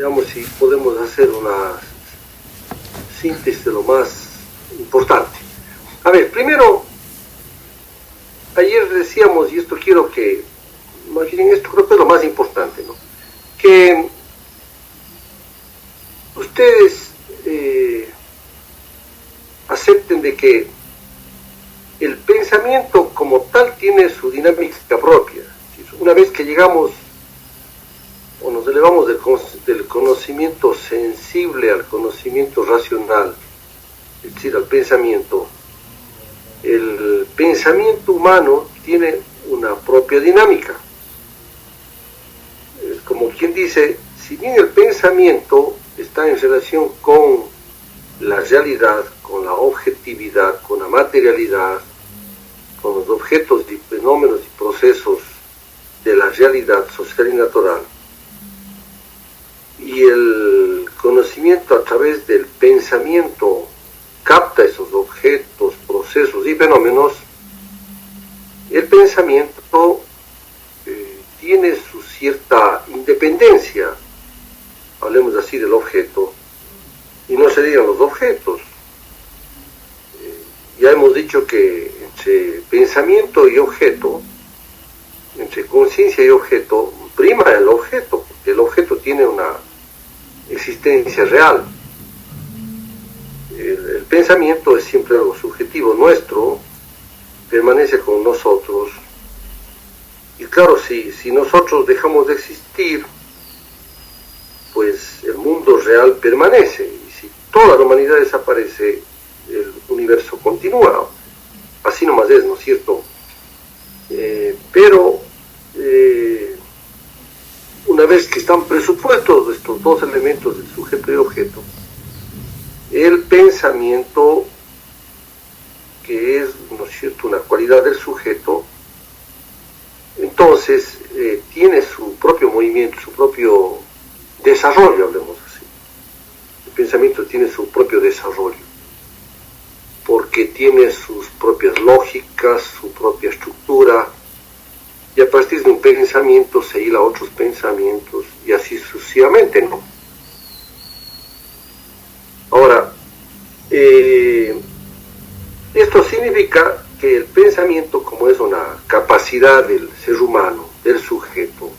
veamos si podemos hacer una síntesis de lo más importante. A ver, primero, ayer decíamos, y esto quiero que, imaginen, esto creo que es lo más importante, ¿no? Que ustedes acepten de que el pensamiento como tal tiene su dinámica propia. Una vez que llegamos o nos elevamos del conocimiento sensible al conocimiento racional, es decir, al pensamiento, el pensamiento humano tiene una propia dinámica. Es como quien dice, si bien el pensamiento está en relación con la realidad, con la objetividad, con la materialidad, con los objetos y fenómenos y procesos de la realidad social y natural, y el conocimiento a través del pensamiento capta esos objetos, procesos y fenómenos, el pensamiento tiene su cierta independencia, hablemos así del objeto, y no serían los objetos. Ya hemos dicho que entre pensamiento y objeto, entre conciencia y objeto, prima el objeto, porque el objeto tiene una existencia real. El pensamiento es siempre algo subjetivo, nuestro, permanece con nosotros, y claro, si nosotros dejamos de existir, pues el mundo real permanece, y si toda la humanidad desaparece, el universo continúa. Así nomás es, ¿no es cierto? Pero una vez que están presupuestos estos dos elementos del sujeto y objeto, el pensamiento, que es, ¿no es cierto?, una cualidad del sujeto, entonces tiene su propio movimiento, su propio desarrollo, hablemos así. El pensamiento tiene su propio desarrollo, porque tiene sus propias lógicas, su propia estructura, y a partir de un pensamiento se hila a otros pensamientos, y así sucesivamente, ¿no? Ahora, esto significa que el pensamiento, como es una capacidad del ser humano, del sujeto,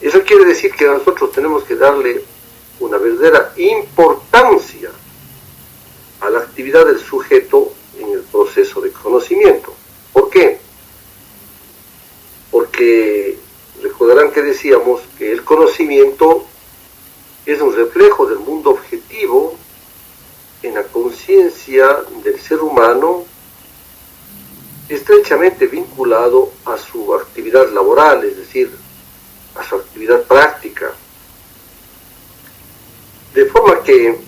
eso quiere decir que nosotros tenemos que darle una verdadera importancia a la actividad del sujeto en el proceso de conocimiento. ¿Por qué? Porque recordarán que decíamos que el conocimiento es un reflejo del mundo objetivo en la conciencia del ser humano, estrechamente vinculado a su actividad laboral, es decir, a su actividad práctica. De forma que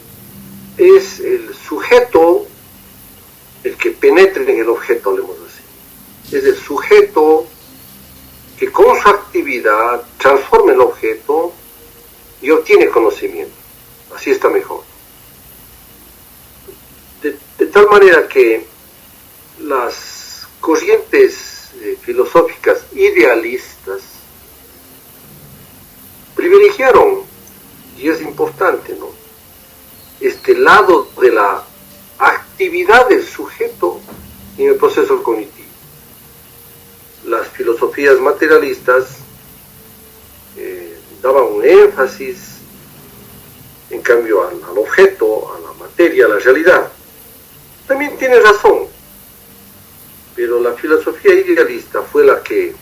es el sujeto el que penetra en el objeto, hablemos así. Es el sujeto que con su actividad transforma el objeto y obtiene conocimiento. Así está mejor. De tal manera que las corrientes filosóficas idealistas privilegiaron, y es importante, ¿no?, este lado de la actividad del sujeto en el proceso cognitivo. Las filosofías materialistas daban un énfasis, en cambio, al objeto, a la materia, a la realidad. También tiene razón, pero la filosofía idealista fue la que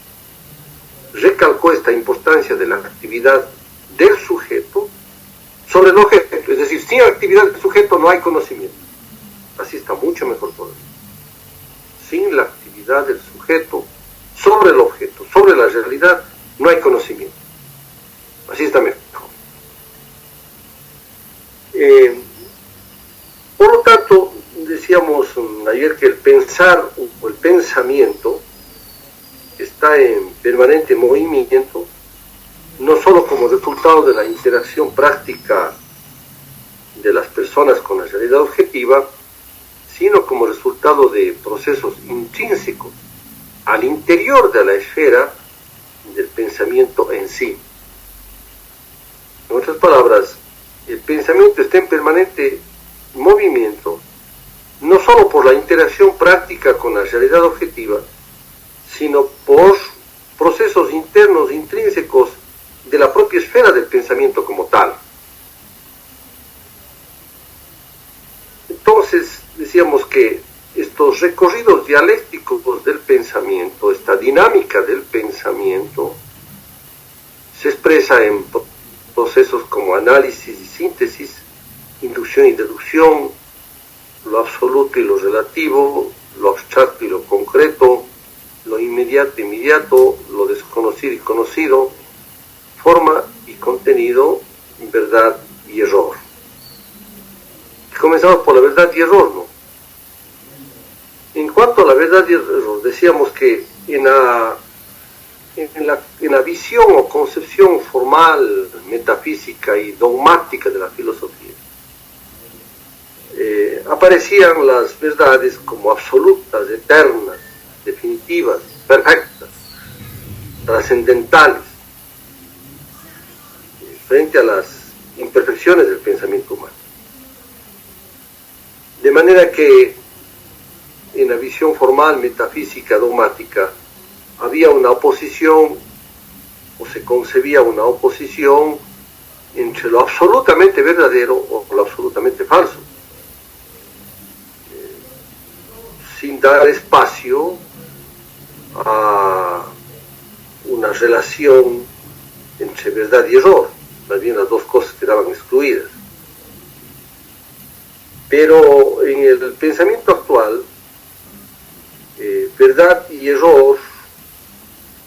recalcó esta importancia de la actividad del sujeto sobre el objeto. Es decir, sin actividad del sujeto no hay conocimiento. Así está mucho mejor todo. Sin la actividad del sujeto sobre el objeto, sobre la realidad, no hay conocimiento. Así está mejor. Por lo tanto, decíamos ayer que el pensar o el pensamiento está en permanente movimiento, no solo como resultado de la interacción práctica de las personas con la realidad objetiva, sino como resultado de procesos intrínsecos al interior de la esfera del pensamiento en sí. otras palabras, el pensamiento está en permanente movimiento, no solo por la interacción práctica con la realidad objetiva, sino por procesos internos intrínsecos de la propia esfera del pensamiento como tal. Entonces, decíamos que estos recorridos dialécticos del pensamiento, esta dinámica del pensamiento, se expresa en procesos como análisis y síntesis, inducción y deducción, lo absoluto y lo relativo, lo abstracto y lo concreto, lo inmediato, lo desconocido y conocido, forma y contenido, verdad y error. Comenzamos por la verdad y error, ¿no? En cuanto a la verdad y error, decíamos que en la visión o concepción formal, metafísica y dogmática de la filosofía, aparecían las verdades como absolutas, eternas, definitivas, perfectas, trascendentales, frente a las imperfecciones del pensamiento humano. De manera que en la visión formal, metafísica, dogmática, había una oposición, o se concebía una oposición entre lo absolutamente verdadero o lo absolutamente falso, sin dar espacio a una relación entre verdad y error. Más bien las dos cosas quedaban excluidas. Pero en el pensamiento actual, verdad y error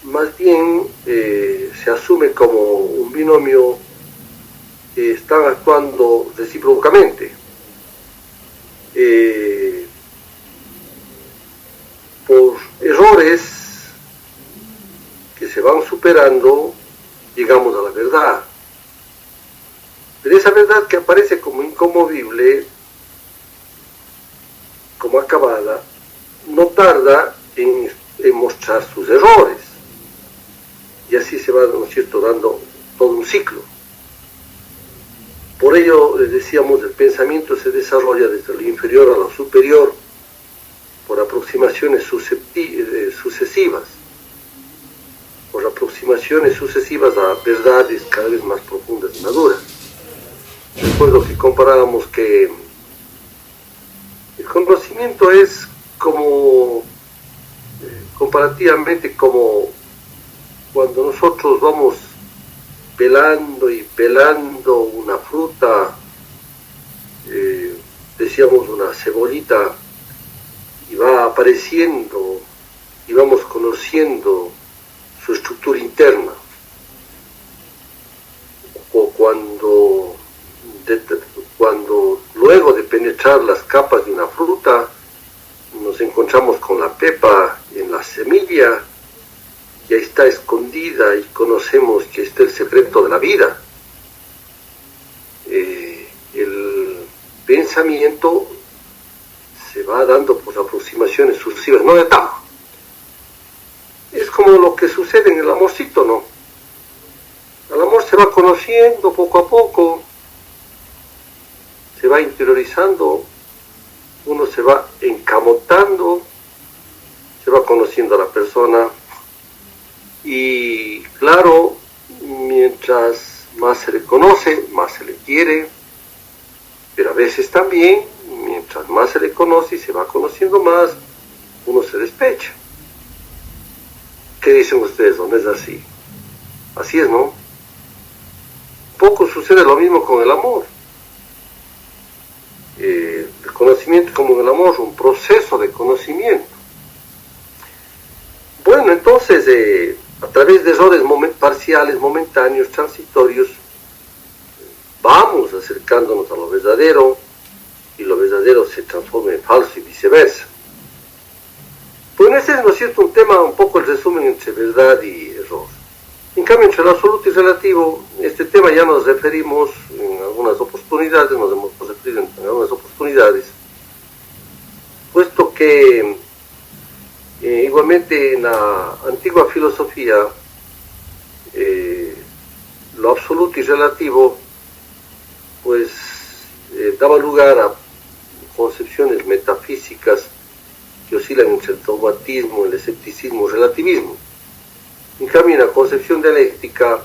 más bien se asume como un binomio que están actuando recíprocamente. Por errores que se van superando, llegamos a la verdad. Pero esa verdad que aparece como inconmovible, como acabada, no tarda en mostrar sus errores. Y así se va, ¿no es cierto?, dando todo un ciclo. Por ello, les decíamos, el pensamiento se desarrolla desde lo inferior a lo superior por aproximaciones sucesivas, a verdades cada vez más profundas y maduras. Recuerdo que comparábamos que el conocimiento es como, comparativamente, como cuando nosotros vamos pelando una fruta, decíamos una cebollita, y va apareciendo y vamos conociendo su estructura interna. O cuando luego de penetrar las capas de una fruta nos encontramos con la pepa en la semilla, y ahí está escondida y conocemos que está el secreto de la vida. El pensamiento se va dando por aproximaciones sucesivas, no de tajo. Es como lo que sucede en el amorcito, ¿no? El amor se va conociendo poco a poco, se va interiorizando, uno se va encamotando, se va conociendo a la persona, y claro, mientras más se le conoce, más se le quiere, pero a veces también, mientras más se le conoce y se va conociendo más, uno se despecha. ¿Qué dicen ustedes? ¿No es así? Así es, ¿no? Poco sucede lo mismo con el amor. El conocimiento como en el amor, un proceso de conocimiento. Bueno, entonces, a través de errores parciales, momentáneos, transitorios, vamos acercándonos a lo verdadero, y lo verdadero se transforma en falso y viceversa. Pues ese es, ¿no es cierto?, un tema, un poco el resumen entre verdad y error. En cambio, entre lo absoluto y relativo, este tema ya nos referimos en algunas oportunidades, puesto que igualmente en la antigua filosofía, lo absoluto y relativo pues daba lugar a concepciones metafísicas que oscilan entre el dogmatismo, el escepticismo, el relativismo. En cambio, en la concepción dialéctica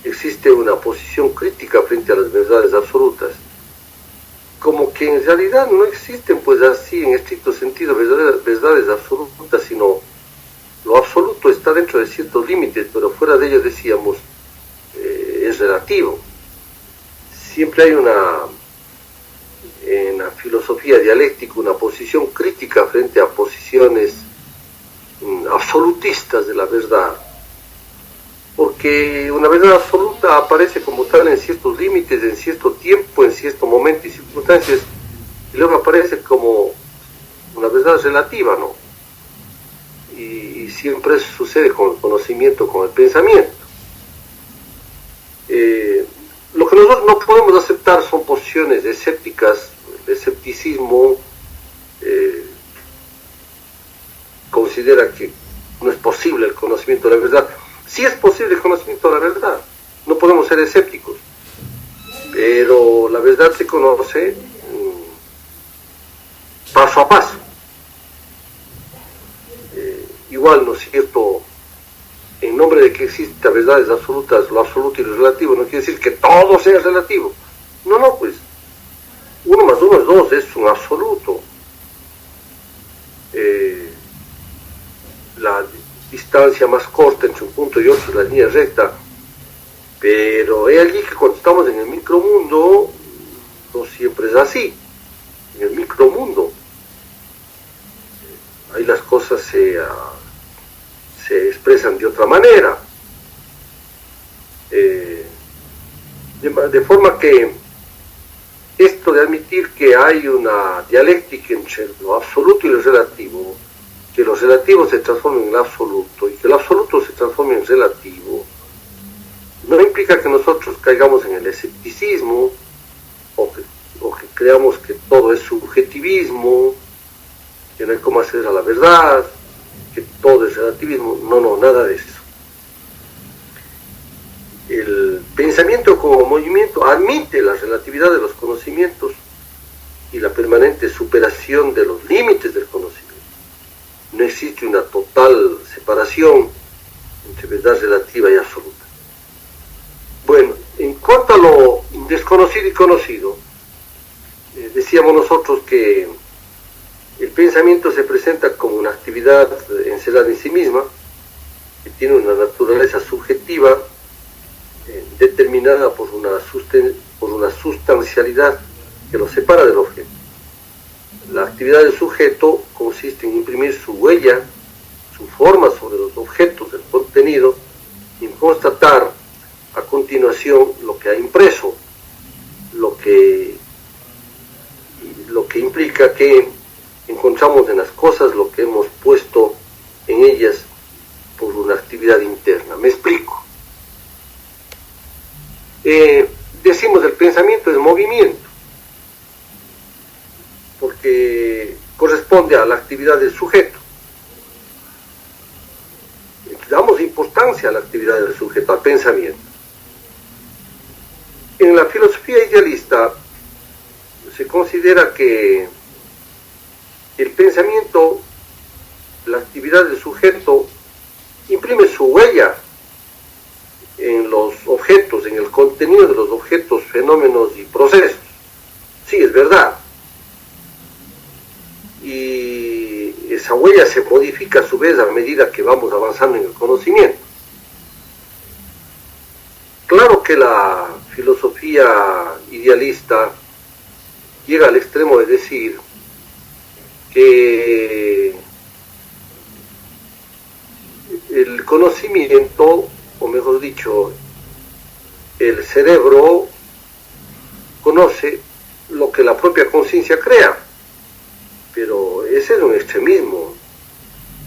existe una posición crítica frente a las verdades absolutas, como que en realidad no existen, pues así, en estricto sentido, verdades absolutas, sino lo absoluto está dentro de ciertos límites, pero fuera de ellos, decíamos, es relativo. Siempre hay en la filosofía dialéctica una posición crítica frente a posiciones absolutistas de la verdad, porque una verdad absoluta aparece como tal en ciertos límites, en cierto tiempo, en cierto momento y circunstancias, y luego aparece como una verdad relativa, ¿no? Y siempre eso sucede con el conocimiento, con el pensamiento. Lo que nosotros no podemos aceptar son posiciones escépticas. El escepticismo considera que no es posible el conocimiento de la verdad. Sí es posible el conocimiento de la verdad, no podemos ser escépticos, pero la verdad se conoce paso a paso. Igual, ¿no es cierto?, en nombre de que existan verdades absolutas, lo absoluto y lo relativo, no quiere decir que todo sea relativo. No, pues 1 más 1 es 2, es un absoluto. La distancia más corta entre un punto y otro es la línea recta, pero es allí que cuando estamos en el micromundo no siempre es así. En el micromundo ahí las cosas se expresan de otra manera, de forma que esto de admitir que hay una dialéctica entre lo absoluto y lo relativo, que lo relativo se transforma en el absoluto y que el absoluto se transforma en relativo, no implica que nosotros caigamos en el escepticismo o que creamos que todo es subjetivismo, que no hay cómo acceder a la verdad, que todo es relativismo. No, nada de eso. El pensamiento como movimiento admite la relatividad de los conocimientos y la permanente superación de los límites del conocimiento. No existe una total separación entre verdad relativa y absoluta. Bueno, en cuanto a lo desconocido y conocido, decíamos nosotros que el pensamiento se presenta como una actividad encerrada en sí misma, que tiene una naturaleza subjetiva, determinada por una sustancialidad que lo separa del objeto. La actividad del sujeto consiste en imprimir su huella, su forma sobre los objetos del contenido, y en constatar a continuación lo que ha impreso, lo que implica que encontramos en las cosas lo que hemos puesto en ellas por una actividad interna. Me explico. Decimos el pensamiento es movimiento, porque corresponde a la actividad del sujeto. Damos importancia a la actividad del sujeto, al pensamiento. En la filosofía idealista se considera que el pensamiento, la actividad del sujeto, imprime su huella en los objetos, en el contenido de los objetos, fenómenos y procesos. Sí, es verdad. Y esa huella se modifica a su vez a medida que vamos avanzando en el conocimiento. Claro que la filosofía idealista llega al extremo de decir que el conocimiento, o mejor dicho, el cerebro conoce lo que la propia conciencia crea, pero ese es un extremismo.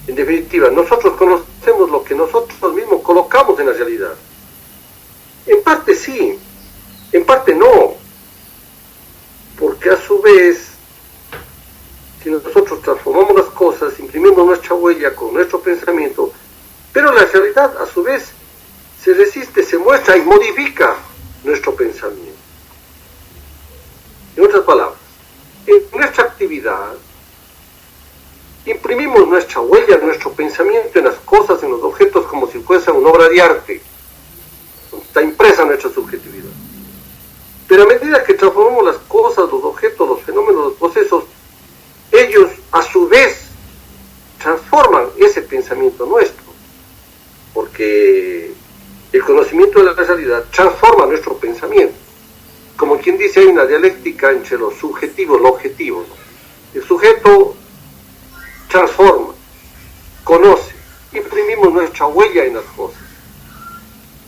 En definitiva, nosotros conocemos lo que nosotros mismos colocamos en la realidad. En parte sí, en parte no, porque a su vez, si nosotros transformamos las cosas, imprimiendo nuestra huella con nuestro pensamiento, pero la realidad a su vez se resiste, se muestra y modifica nuestro pensamiento. En otras palabras, en nuestra actividad imprimimos nuestra huella, nuestro pensamiento en las cosas, en los objetos, como si fuese una obra de arte, donde está impresa nuestra subjetividad. Pero a medida que transformamos las cosas, los objetos, los fenómenos, los procesos, ellos a su vez transforman ese pensamiento nuestro, porque el conocimiento de la realidad transforma nuestro pensamiento. Como quien dice, hay una dialéctica entre lo subjetivo y lo objetivo, ¿no? El sujeto transforma, conoce, imprimimos nuestra huella en las cosas,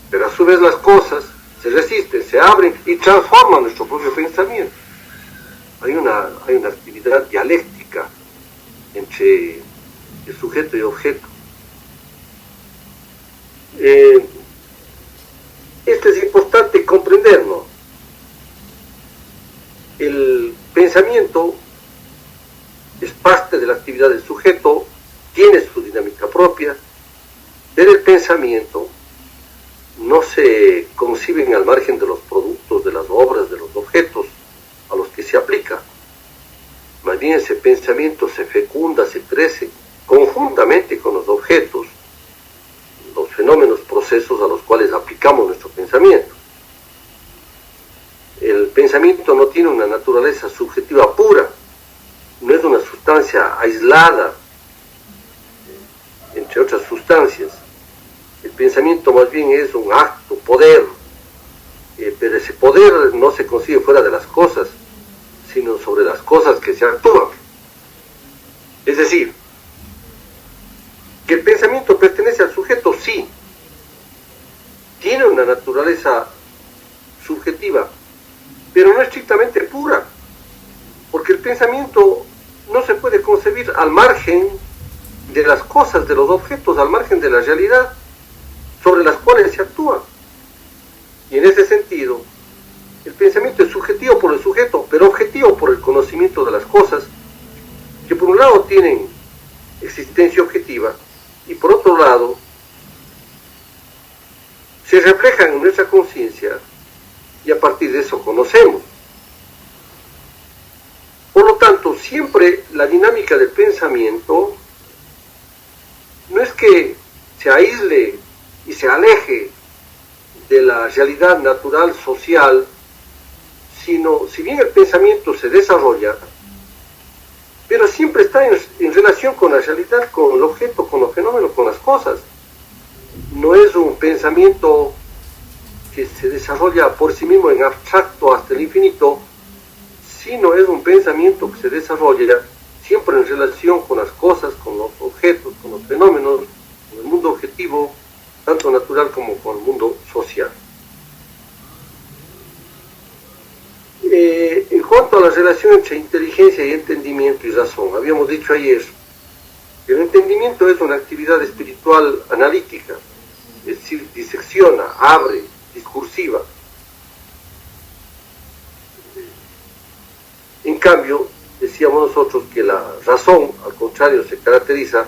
pero a su vez las cosas se resisten, se abren y transforman nuestro propio pensamiento. Hay una actividad dialéctica entre el sujeto y objeto. Esto es importante comprenderlo. El pensamiento es parte de la actividad del sujeto, tiene su dinámica propia, pero el pensamiento no se conciben al margen de los productos, de las obras, de los objetos a los que se aplica. Más bien ese pensamiento se fecunda, se crece conjuntamente con los objetos, los fenómenos, procesos a los cuales aplicamos nuestro pensamiento. El pensamiento no tiene una naturaleza subjetiva pura, no es una sustancia aislada entre otras sustancias. El pensamiento más bien es un acto, poder, pero ese poder no se consigue fuera de las cosas, sino sobre las cosas que se actúan. Es decir, que el pensamiento pertenece al sujeto, sí, tiene una naturaleza subjetiva, pero no estrictamente pura, porque el pensamiento no se puede concebir al margen de las cosas, de los objetos, al margen de la realidad sobre las cuales se actúa. Y en ese sentido, el pensamiento es subjetivo por el sujeto, pero objetivo por el conocimiento de las cosas, que por un lado tienen existencia objetiva, y por otro lado, se reflejan en nuestra conciencia, y a partir de eso conocemos. Por lo tanto, siempre la dinámica del pensamiento no es que se aísle y se aleje de la realidad natural, social, sino, si bien el pensamiento se desarrolla, pero siempre está en relación con la realidad, con el objeto, con los fenómenos, con las cosas. No es un pensamiento que se desarrolla por sí mismo en abstracto hasta el infinito, sino es un pensamiento que se desarrolla siempre en relación con las cosas, con los objetos, con los fenómenos, con el mundo objetivo, tanto natural como con el mundo social. En cuanto a la relación entre inteligencia y entendimiento y razón, habíamos dicho ayer que el entendimiento es una actividad espiritual analítica, es decir, disecciona, abre, discursiva. En cambio, decíamos nosotros que la razón, al contrario, se caracteriza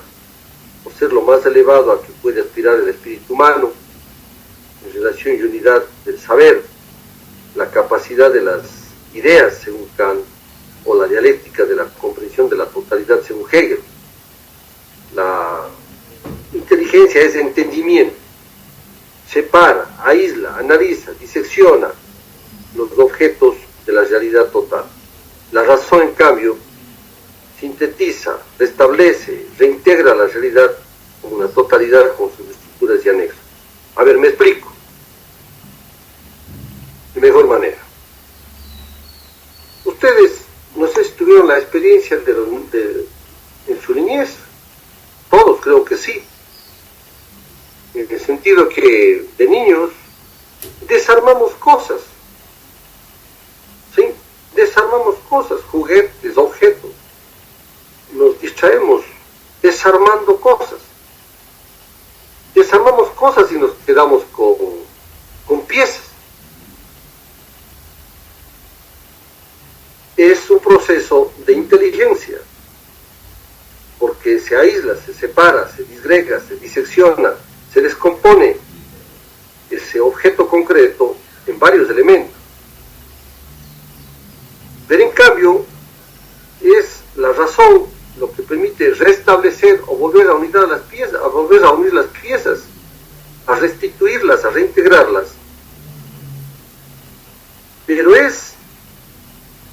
por ser lo más elevado a que puede aspirar el espíritu humano, en relación y unidad del saber, la capacidad de las ideas, según Kant, o la dialéctica de la comprensión de la totalidad, según Hegel. La inteligencia es entendimiento, separa, aísla, analiza, disecciona los objetos de la realidad total. La razón, en cambio, sintetiza, restablece, reintegra la realidad como una totalidad con sus estructuras y anexos. A ver, me explico de mejor manera. Ustedes, no sé si tuvieron la experiencia en su niñez, todos creo que sí, en el sentido que de niños desarmamos cosas, ¿sí? Desarmamos cosas, juguetes, objetos, nos distraemos desarmando cosas, desarmamos cosas y nos quedamos con piezas. Es un proceso de inteligencia, porque se aísla, se separa, se disgrega, se disecciona, se descompone ese objeto concreto en varios elementos. Pero en cambio, es la razón lo que permite restablecer o volver a unir las piezas, a volver a unir las piezas, a restituirlas, a reintegrarlas. Pero es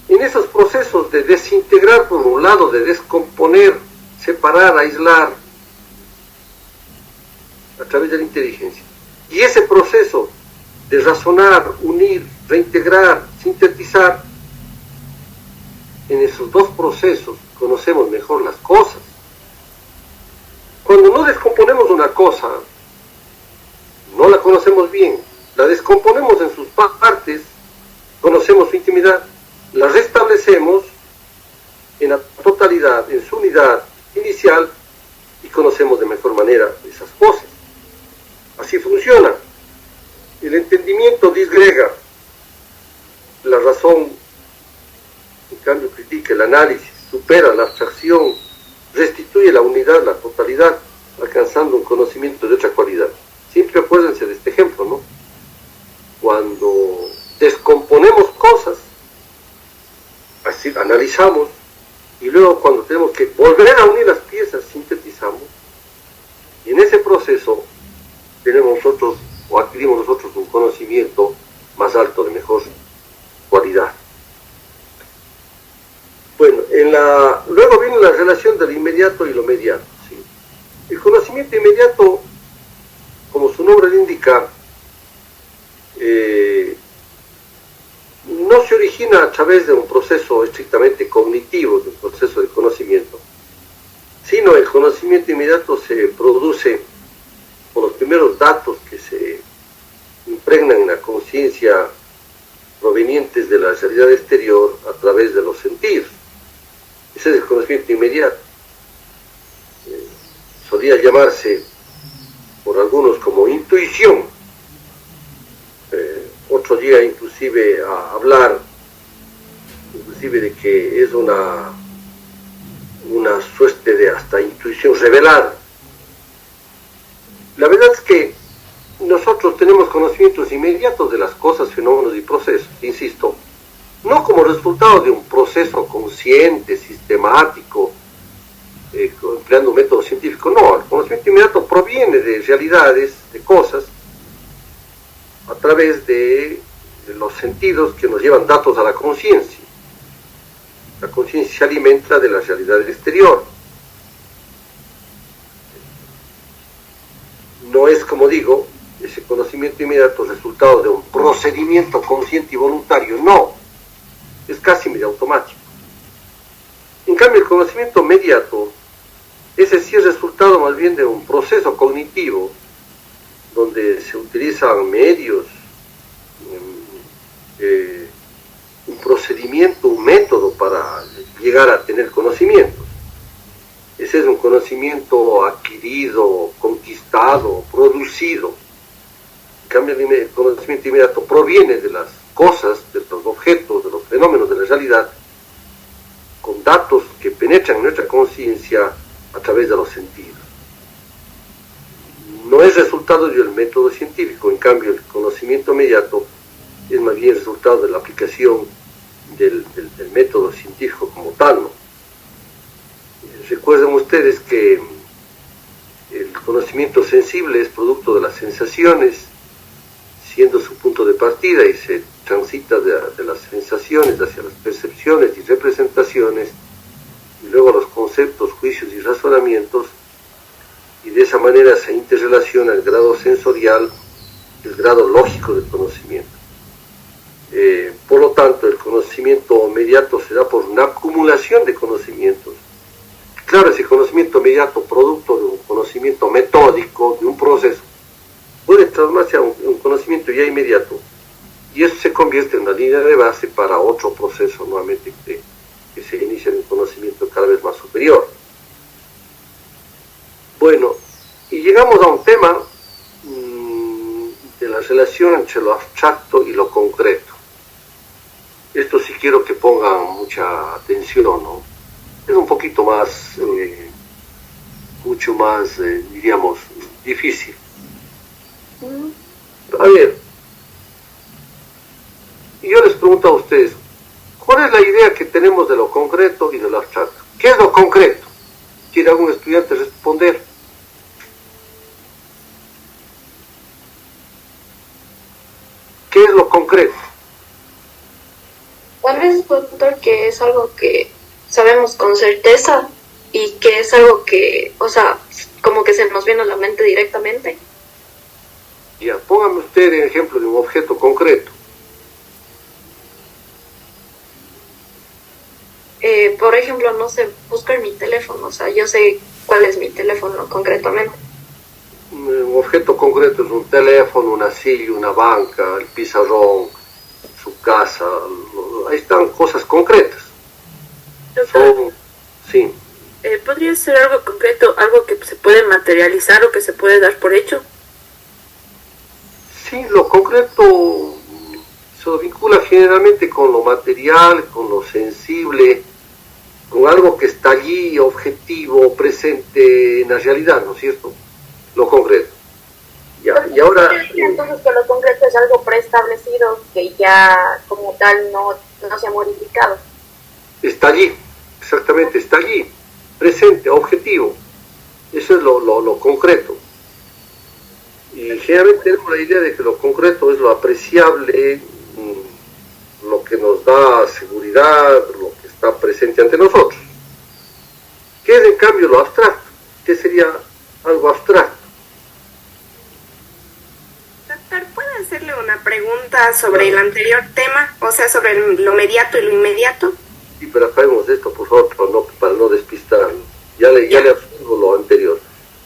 en esos procesos de desintegrar por un lado, de descomponer, separar, aislar, a través de la inteligencia. Y ese proceso de razonar, unir, reintegrar, sintetizar, en esos dos procesos conocemos mejor las cosas. Cuando no descomponemos una cosa, no la conocemos bien, la descomponemos en sus partes, conocemos su intimidad, la restablecemos en la totalidad, en su unidad inicial, y conocemos de mejor manera esas cosas. Así funciona. El entendimiento disgrega, la razón, en cambio, critica el análisis, supera la abstracción, restituye la unidad, la totalidad, alcanzando un conocimiento de otra cualidad. Siempre acuérdense de este ejemplo, ¿no? Cuando descomponemos cosas, así analizamos, y luego cuando tenemos que volver a unir las piezas, sintetizamos, y en ese proceso tenemos nosotros, o adquirimos nosotros, un conocimiento más alto, de mejor cualidad. Bueno, luego viene la relación del inmediato y lo mediato, ¿sí? El conocimiento inmediato, como su nombre le indica, no se origina a través de un proceso estrictamente cognitivo, de un proceso de conocimiento, sino el conocimiento inmediato se produce por los primeros datos que se impregnan en la conciencia provenientes de la realidad exterior a través de los sentidos. Ese es el conocimiento inmediato. Solía llamarse por algunos como intuición. Otro día inclusive a hablar inclusive de que es una suerte de hasta intuición revelada. La verdad es que nosotros tenemos conocimientos inmediatos de las cosas, fenómenos y procesos, insisto, no como resultado de un proceso consciente, sistemático, empleando un método científico, no, el conocimiento inmediato proviene de realidades, de cosas, a través de los sentidos que nos llevan datos a la conciencia. La conciencia se alimenta de la realidad exterior. No es, como digo, ese conocimiento inmediato resultado de un procedimiento consciente y voluntario, no, es casi medio automático. En cambio, el conocimiento mediato, ese sí es resultado más bien de un proceso cognitivo, donde se utilizan medios, un procedimiento, un método para llegar a tener conocimientos. Ese es un conocimiento adquirido, conquistado, producido. En cambio, el conocimiento inmediato proviene de las cosas, de los objetos, de los fenómenos de la realidad, con datos que penetran en nuestra conciencia a través de los sentidos. No es resultado del método científico, en cambio el conocimiento inmediato es más bien resultado de la aplicación del método científico como tal, ¿no? Recuerden ustedes que el conocimiento sensible es producto de las sensaciones, siendo su punto de partida, y se transita de las sensaciones hacia las percepciones y representaciones, y luego a los conceptos, juicios y razonamientos, y de esa manera se interrelaciona el grado sensorial, el grado lógico del conocimiento. Por lo tanto, el conocimiento inmediato se da por una acumulación de conocimientos. Claro, ese conocimiento inmediato, producto de un conocimiento metódico, de un proceso, puede transformarse a un conocimiento ya inmediato, y eso se convierte en una línea de base para otro proceso nuevamente que se inicia en un conocimiento cada vez más superior. Bueno, y llegamos a un tema de la relación entre lo abstracto y lo concreto. Esto sí quiero que pongan mucha atención, ¿no? Es un poquito más, mucho más, diríamos, difícil. A ver, tenemos de lo concreto y de lo abstracto. ¿Qué es lo concreto? ¿Quiere algún estudiante responder? ¿Qué es lo concreto? Tal vez, doctor, que es algo que sabemos con certeza y que es algo que, o sea, como que se nos viene a la mente directamente. Ya, póngame usted el ejemplo de un objeto concreto. Por ejemplo, no sé, buscar mi teléfono, o sea, yo sé cuál es mi teléfono concretamente. Un objeto concreto es un teléfono, una silla, una banca, el pizarrón, su casa, ahí están cosas concretas. Doctor, Sí. ¿podría ser algo concreto, algo que se puede materializar o que se puede dar por hecho? Sí, lo concreto se lo vincula generalmente con lo material, con lo sensible, con algo que está allí, objetivo, presente en la realidad, ¿no es cierto? Lo concreto. Ya, y ahora... Entonces que lo concreto es algo preestablecido que ya como tal no se ha modificado. Está allí, exactamente, está allí, presente, objetivo. Eso es lo concreto. Y generalmente tenemos la idea de que lo concreto es lo apreciable, lo que nos da seguridad, lo que está presente ante nosotros. ¿Qué es en cambio lo abstracto? ¿Qué sería algo abstracto? Doctor, ¿puedo hacerle una pregunta sobre el anterior tema? O sea, sobre lo mediato y lo inmediato. Sí, pero acabemos esto, por favor, para no despistarlo. Ya le absorbo lo anterior.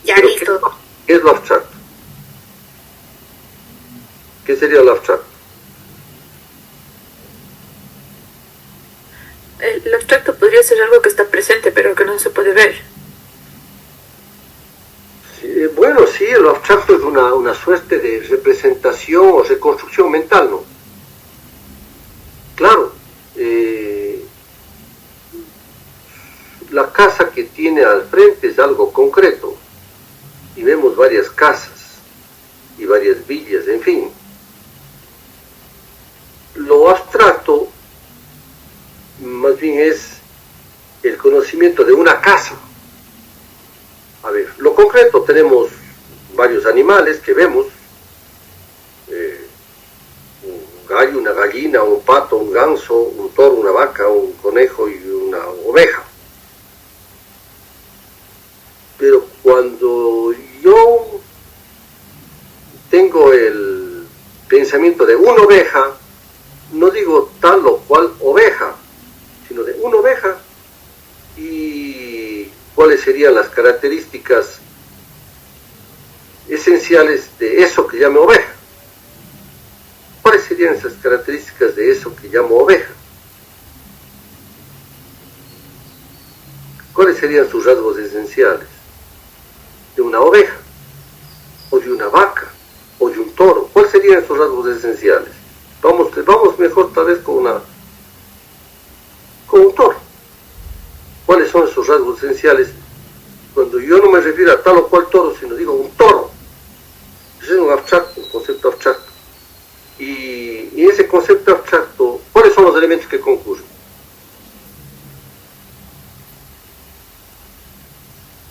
Ya, pero listo. ¿qué es lo abstracto? ¿Qué sería lo abstracto? Lo abstracto podría ser algo que está presente, pero que no se puede ver. Sí, bueno, sí, lo abstracto es una suerte de representación o reconstrucción mental, ¿no? Claro, la casa que tiene al frente es algo concreto, y vemos varias casas y varias villas, en fin. Lo abstracto más bien es el conocimiento de una casa. A ver, lo concreto tenemos varios animales que vemos, un gallo, una gallina, un pato, un ganso, un toro, una vaca, un conejo y una oveja. Pero cuando yo tengo el pensamiento de una oveja, no digo tal o cual oveja, sino de una oveja y cuáles serían las características esenciales de eso que llamo oveja. ¿Cuáles serían esas características de eso que llamo oveja? ¿Cuáles serían sus rasgos esenciales de una oveja, o de una vaca, o de un toro? ¿Cuáles serían esos rasgos esenciales? Vamos mejor tal vez con un toro. ¿Cuáles son esos rasgos esenciales? Cuando yo no me refiero a tal o cual toro, sino digo un toro. Ese es un abstracto, un concepto abstracto. Y en ese concepto abstracto, ¿cuáles son los elementos que concurren?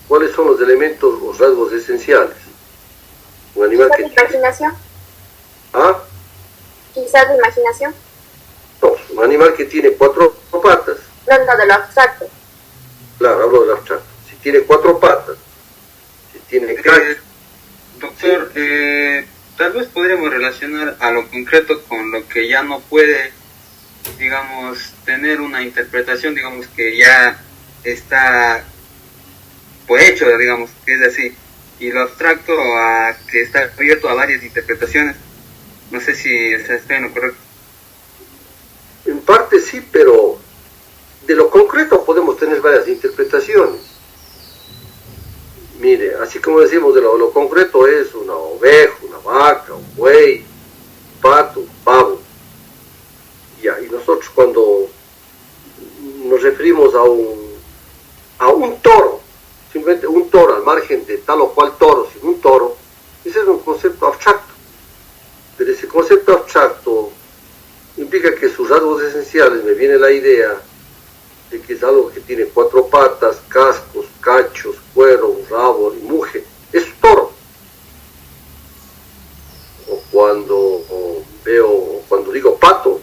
¿Cuáles son los elementos o rasgos esenciales? Un animal que... ¿Imaginación? ¿Ah? Quizás de imaginación. No, un animal que tiene 4 patas. No, de lo abstracto. Claro, hablo del abstracto. Si tiene 4 patas, si tiene Doctor, tal vez podríamos relacionar a lo concreto con lo que ya no puede, digamos, tener una interpretación, digamos, que ya está por hecho, digamos, que es así, y lo abstracto a que está abierto a varias interpretaciones. No sé si estoy en lo correcto. En parte sí, pero de lo concreto podemos tener varias interpretaciones. Mire, así como decimos de lo concreto es una oveja, una vaca, un buey, un pato, un pavo. Ya, y nosotros cuando nos referimos a un toro, simplemente un toro al margen de tal o cual toro, sin un toro, ese es un concepto abstracto. Pero ese concepto abstracto implica que sus rasgos esenciales, me viene la idea, de que es algo que tiene 4 patas, cascos, cachos, cuero, rabo y muje, es toro. O cuando digo pato,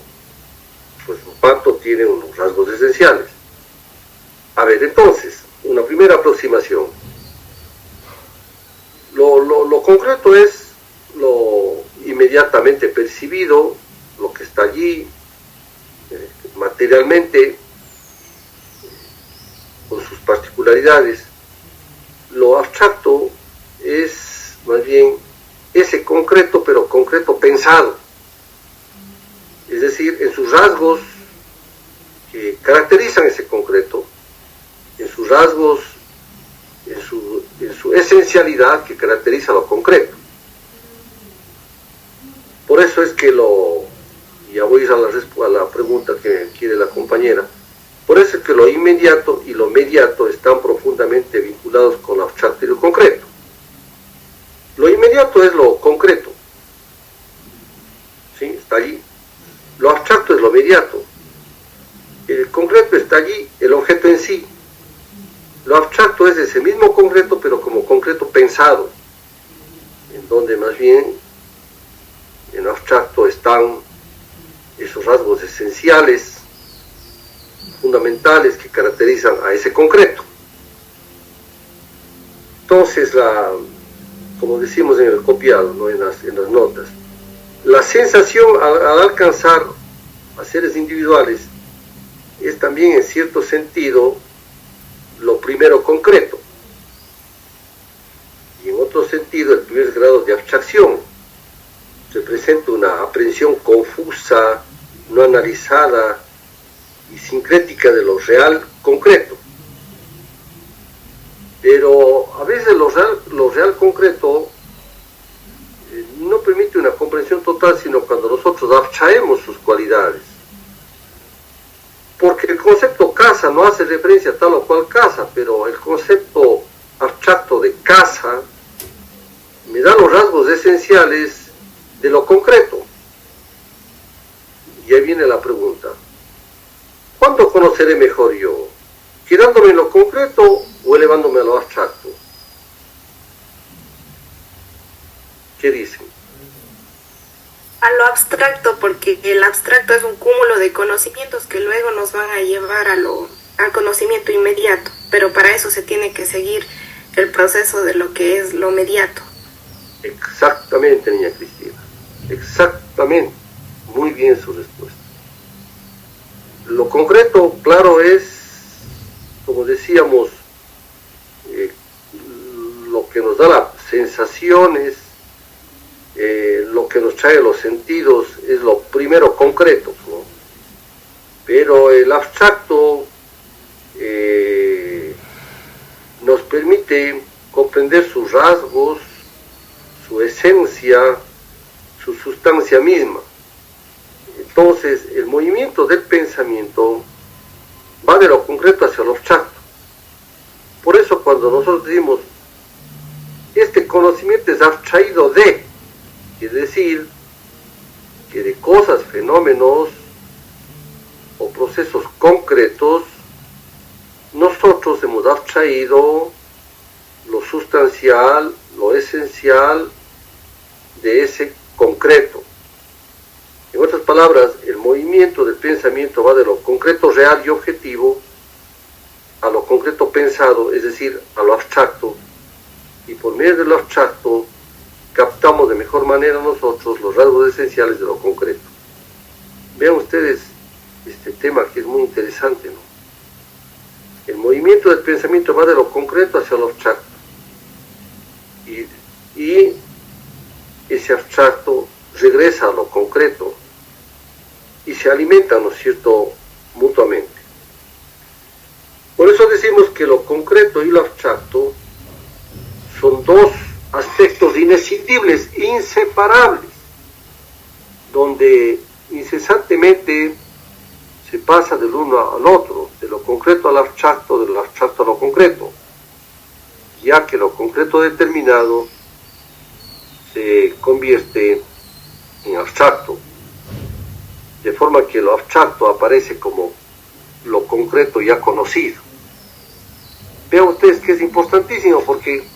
pues un pato tiene unos rasgos esenciales. A ver, entonces, una primera aproximación. Lo concreto es lo inmediatamente percibido, lo que está allí, materialmente, con sus particularidades. Lo abstracto es más bien ese concreto, pero concreto pensado, es decir, en sus rasgos que caracterizan ese concreto, en sus rasgos, en su esencialidad que caracteriza lo concreto. Por eso es que ya voy a ir a la pregunta que quiere la compañera, por eso es que lo inmediato y lo mediato están profundamente vinculados con lo abstracto y lo concreto. Lo inmediato es lo concreto, ¿sí? Está allí. Lo abstracto es lo mediato. El concreto está allí, el objeto en sí. Lo abstracto es ese mismo concreto, pero como concreto pensado, en donde más bien en lo abstracto están esos rasgos esenciales, fundamentales que caracterizan a ese concreto. Entonces, como decimos en el copiado, ¿no? en las notas, la sensación al alcanzar a seres individuales es también en cierto sentido lo primero concreto, y en otro sentido el primer grado de abstracción. Representa una aprehensión confusa, no analizada y sincrética de lo real concreto. Pero a veces lo real concreto no permite una comprensión total, sino cuando nosotros abstraemos sus cualidades. Porque el concepto casa no hace referencia a tal o cual casa, pero el concepto abstracto de casa me da los rasgos esenciales de lo concreto. Y ahí viene la pregunta: ¿cuándo conoceré mejor yo? ¿Quedándome en lo concreto o elevándome a lo abstracto? ¿Qué dicen? A lo abstracto, porque el abstracto es un cúmulo de conocimientos que luego nos van a llevar al conocimiento inmediato, pero para eso se tiene que seguir el proceso de lo que es lo mediato. Exactamente, niña Cristina, exactamente, muy bien su respuesta. Lo concreto, claro, es, como decíamos, lo que nos da las sensaciones, lo que nos trae los sentidos, es lo primero concreto, ¿no? Pero el abstracto nos permite comprender sus rasgos, su esencia, su sustancia misma. Entonces, el movimiento del pensamiento va de lo concreto hacia lo abstracto. Por eso cuando nosotros decimos, este conocimiento es abstraído de, quiere decir que de cosas, fenómenos o procesos concretos, nosotros hemos abstraído lo sustancial, lo esencial de ese concreto. En otras palabras, el movimiento del pensamiento va de lo concreto, real y objetivo a lo concreto pensado, es decir, a lo abstracto, y por medio de lo abstracto captamos de mejor manera nosotros los rasgos esenciales de lo concreto. Vean ustedes este tema que es muy interesante, ¿no? El movimiento del pensamiento va de lo concreto hacia lo abstracto, y ese abstracto regresa a lo concreto y se alimentan, ¿no es cierto?, mutuamente. Por eso decimos que lo concreto y lo abstracto son dos aspectos inescindibles, inseparables, donde incesantemente se pasa del uno al otro, de lo concreto al abstracto, de lo abstracto a lo concreto, ya que lo concreto determinado se convierte en abstracto, de forma que lo abstracto aparece como lo concreto ya conocido. Vean ustedes que es importantísimo porque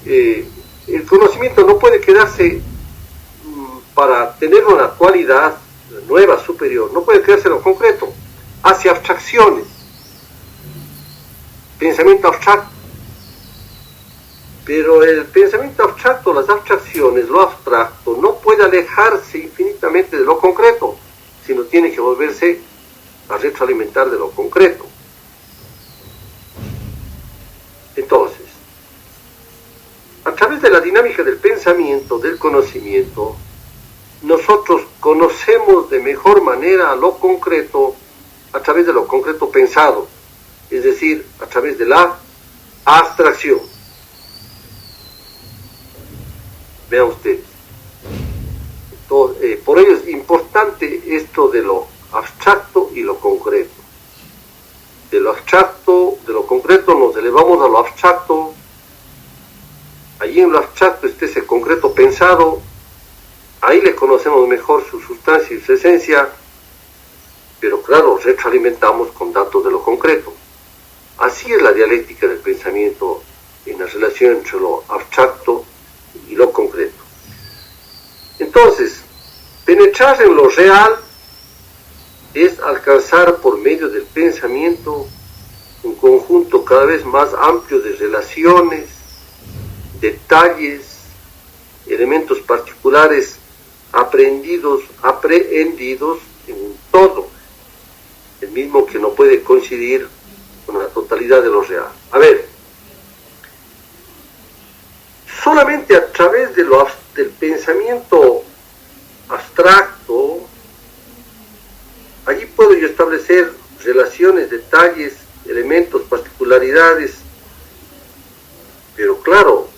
el conocimiento no puede quedarse para tener una cualidad nueva, superior, no puede quedarse en lo concreto, hace abstracciones, pensamiento abstracto. Pero el pensamiento abstracto, las abstracciones, lo abstracto, no puede alejarse infinitamente de lo concreto, sino tiene que volverse a retroalimentar de lo concreto. Entonces, a través de la dinámica del pensamiento, del conocimiento, nosotros conocemos de mejor manera lo concreto a través de lo concreto pensado, es decir, a través de la abstracción. Vean ustedes. Entonces, por ello es importante esto de lo abstracto y lo concreto. De lo abstracto, de lo concreto nos elevamos a lo abstracto. Allí en lo abstracto está ese concreto pensado. Ahí le conocemos mejor su sustancia y su esencia. Pero claro, retroalimentamos con datos de lo concreto. Así es la dialéctica del pensamiento en la relación entre lo abstracto y lo concreto. Entonces, penetrar en lo real es alcanzar por medio del pensamiento un conjunto cada vez más amplio de relaciones, detalles, elementos particulares aprehendidos en un todo, el mismo que no puede coincidir con la totalidad de lo real. A ver, solamente a través del pensamiento abstracto, allí puedo yo establecer relaciones, detalles, elementos, particularidades, pero claro,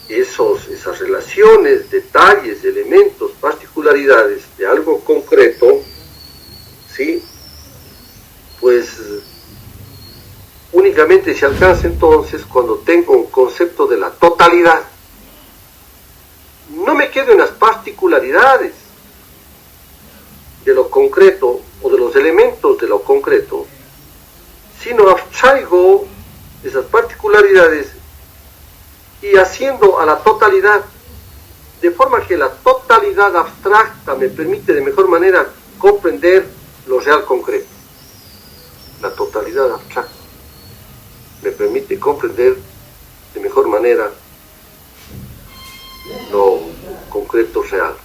esas relaciones, detalles, elementos, particularidades de algo concreto, ¿sí? Pues únicamente se alcanza entonces cuando tengo un concepto de la totalidad. No me quedo en las particularidades de lo concreto o de los elementos de lo concreto, sino abstraigo esas particularidades y haciendo a la totalidad, de forma que la totalidad abstracta me permite de mejor manera comprender lo real concreto. La totalidad abstracta me permite comprender de mejor manera lo concreto real.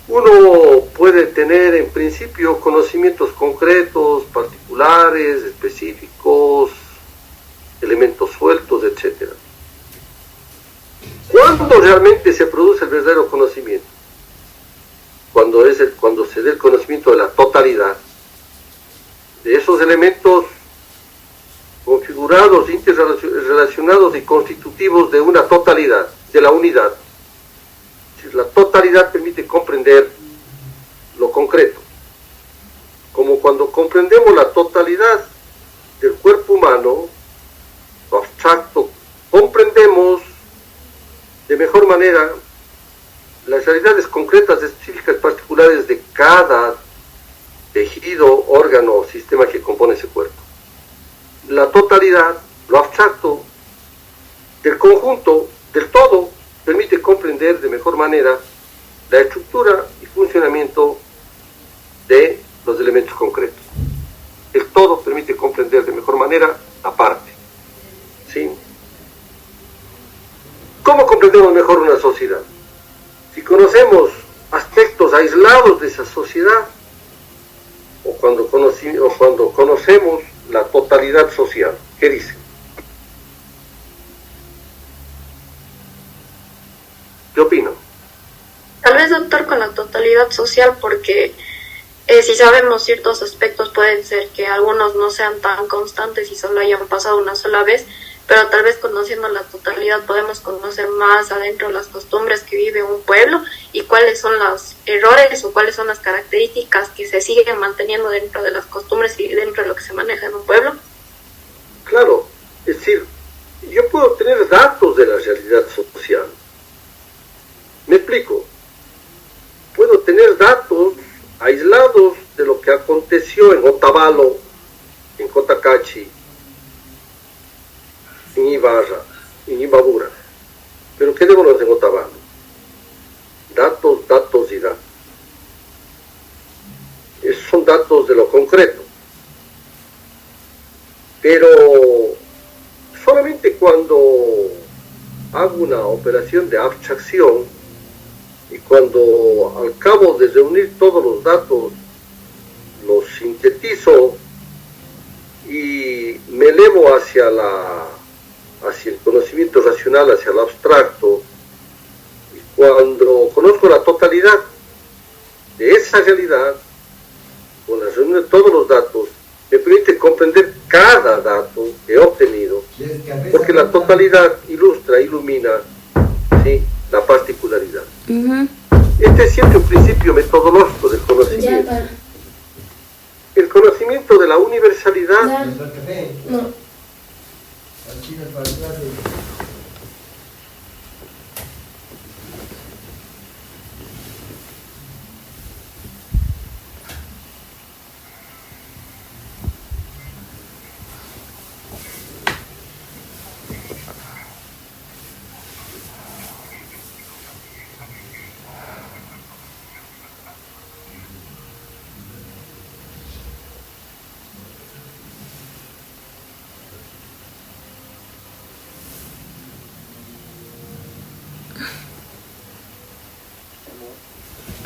Uno puede tener en principio conocimientos concretos, particulares, específicos, elementos sueltos, etc. ¿Cuándo realmente se produce el verdadero conocimiento? Cuando se dé el conocimiento de la totalidad, de esos elementos configurados, interrelacionados y constitutivos de una totalidad, de la unidad. La totalidad permite comprender lo concreto, como cuando comprendemos la totalidad del cuerpo humano, lo abstracto, comprendemos de mejor manera las realidades concretas, específicas, particulares de cada tejido, órgano o sistema que compone ese cuerpo. La totalidad, lo abstracto del conjunto, del todo, permite comprender de mejor manera la estructura y funcionamiento de los elementos concretos. El todo permite comprender de mejor manera la parte. ¿Sí? ¿Cómo comprendemos mejor una sociedad? Si conocemos aspectos aislados de esa sociedad, o cuando conocemos la totalidad social. ¿Qué dice? ¿Qué opino? Tal vez, doctor, con la totalidad social, porque si sabemos ciertos aspectos pueden ser que algunos no sean tan constantes y solo hayan pasado una sola vez, pero tal vez conociendo la totalidad podemos conocer más adentro las costumbres que vive un pueblo y cuáles son los errores o cuáles son las características que se siguen manteniendo dentro de las costumbres y dentro de lo que se maneja en un pueblo. Claro, es decir, yo puedo tener datos de la realidad social. Me explico. Puedo tener datos que aconteció en Otavalo, en Cotacachi, en Ibarra, en Imbabura. Pero quedémonos en Otavalo. Datos, datos y datos. Esos son datos de lo concreto. Pero solamente cuando hago una operación de abstracción y cuando al cabo de reunir todos los datos los sintetizo y me elevo hacia el conocimiento racional, hacia el abstracto, y cuando conozco la totalidad de esa realidad, con la reunión de todos los datos, me permite comprender cada dato que he obtenido, porque la totalidad ilustra, ilumina, ¿sí?, la particularidad. Este es siempre un principio metodológico del conocimiento. El conocimiento de la universalidad.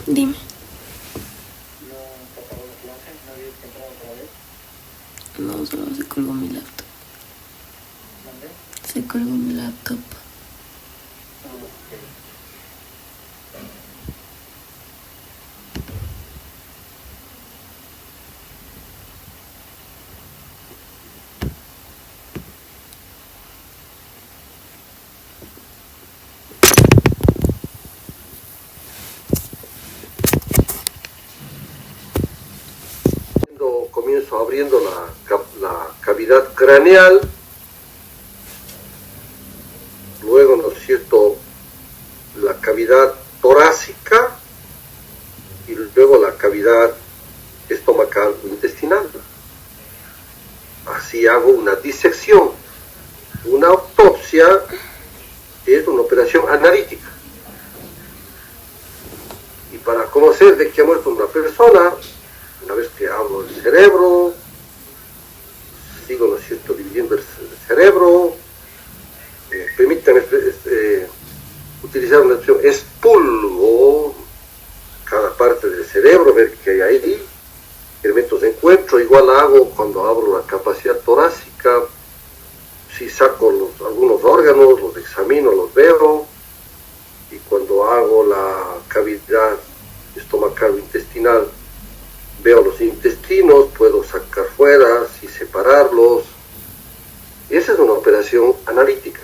Dime. No, solo se colgó mi laptop. Se colgó mi laptop. Comienzo abriendo la cavidad craneal, luego, ¿no es cierto?, la cavidad torácica y luego la cavidad estomacal intestinal. Así hago una disección. Una autopsia es una operación analítica. Y para conocer de qué ha muerto una persona, una vez que hablo del cerebro, sigo, ¿no es cierto?, dividiendo el cerebro, permítanme utilizar una opción, expulgo cada parte del cerebro, ver qué hay ahí, qué elementos encuentro. Igual hago cuando abro la capacidad torácica, si saco algunos órganos, los examino, los veo, y cuando hago la cavidad estomacal o intestinal, veo los intestinos, puedo sacar fuera y separarlos. Y esa es una operación analítica.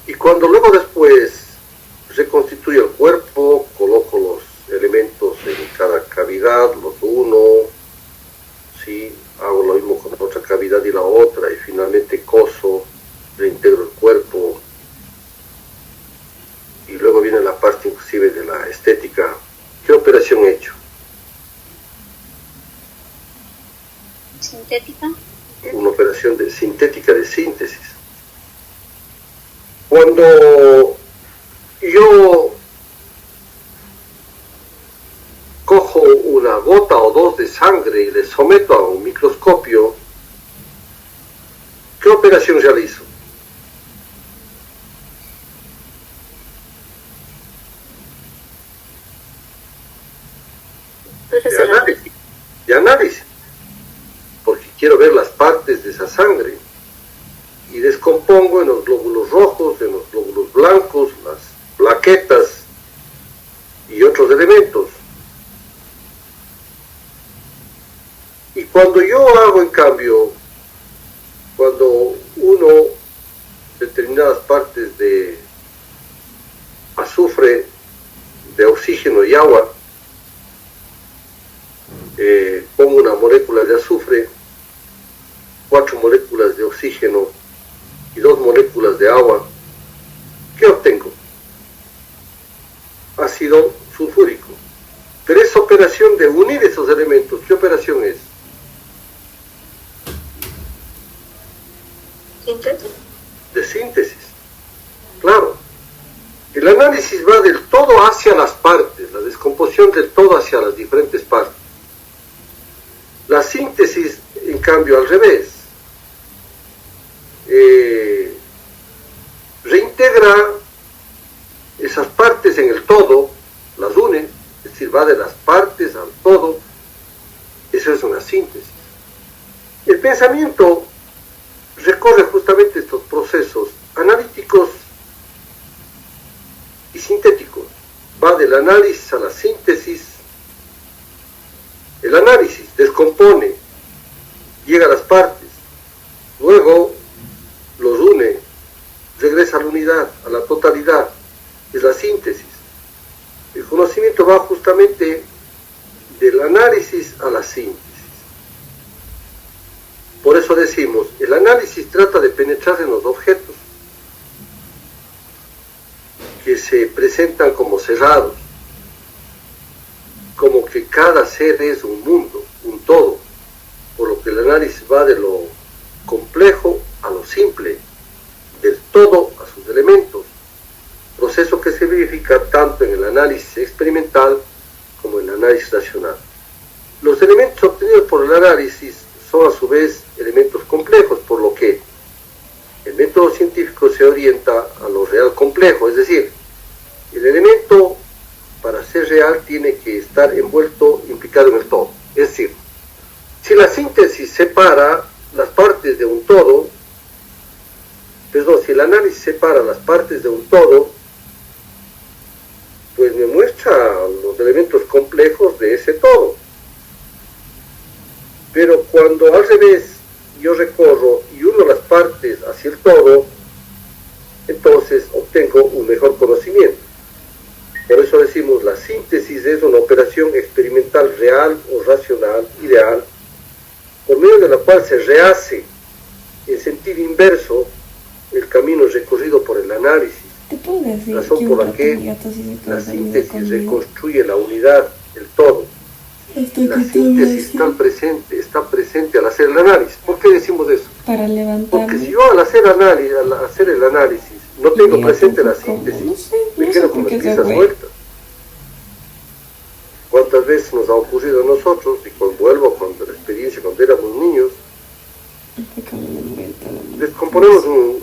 Y cuando luego después reconstituyo el cuerpo, coloco los elementos en cada cavidad, los uno, ¿sí?, hago lo mismo con la otra cavidad y la otra, y finalmente coso, reintegro el cuerpo. Y luego viene la parte inclusive de la estética. ¿Qué operación he hecho? ¿Sintética? Una operación sintética de síntesis. Cuando yo cojo una gota o dos de sangre y le someto a un microscopio, ¿qué operación realizo? De análisis, porque quiero ver las partes de esa sangre y descompongo en los glóbulos rojos, en los glóbulos blancos, las plaquetas y otros elementos. Y cuando yo hago, en cambio, cuando uno determinadas partes de azufre, de oxígeno y agua, pongo una molécula de azufre, 4 moléculas de oxígeno y 2 moléculas de agua, ¿qué obtengo? Ácido sulfúrico. elementos, ¿qué operación es? ¿Síntesis? De síntesis. Claro. El análisis va del todo hacia las partes, la descomposición del todo hacia las diferentes partes. La síntesis, en cambio, al revés. Reintegra esas partes en el todo, las une, es decir, va de las partes al todo. Eso es una síntesis. El pensamiento recorre justamente estos procesos analíticos y sintéticos. Va del análisis a la síntesis. El análisis descompone, llega a las partes, luego los une, regresa a la unidad, a la totalidad. Es la síntesis. El conocimiento va justamente del análisis a la síntesis. Por eso decimos, el análisis trata de penetrar en los objetos que se presentan como cerrados, como que cada ser es un mundo, un todo, por lo que el análisis va de lo complejo a lo simple, del todo a sus elementos, proceso que se verifica tanto en el análisis experimental como en el análisis racional. Los elementos obtenidos por el análisis son a su vez elementos complejos, por lo que el método científico se orienta a lo real complejo, es decir, el elemento para ser real tiene que estar envuelto, implicado en el todo. Es decir, si la síntesis separa las partes de un todo, si el análisis separa las partes de un todo, pues me muestra los elementos complejos de ese todo. Pero cuando al revés yo recorro y uno las partes hacia el todo, entonces obtengo un mejor conocimiento. Por eso decimos, la síntesis es una operación experimental real o racional, ideal, por medio de la cual se rehace en sentido inverso el camino recorrido por el análisis, razón por la que la síntesis reconstruye la unidad, el todo. La síntesis está presente al hacer el análisis. ¿Por qué decimos eso? Para levantarme. Porque si yo al hacer el análisis no tengo presente la síntesis, me quedo con las piezas sueltas. ¿Cuántas veces nos ha ocurrido a nosotros, y vuelvo con la experiencia cuando éramos niños, descomponemos un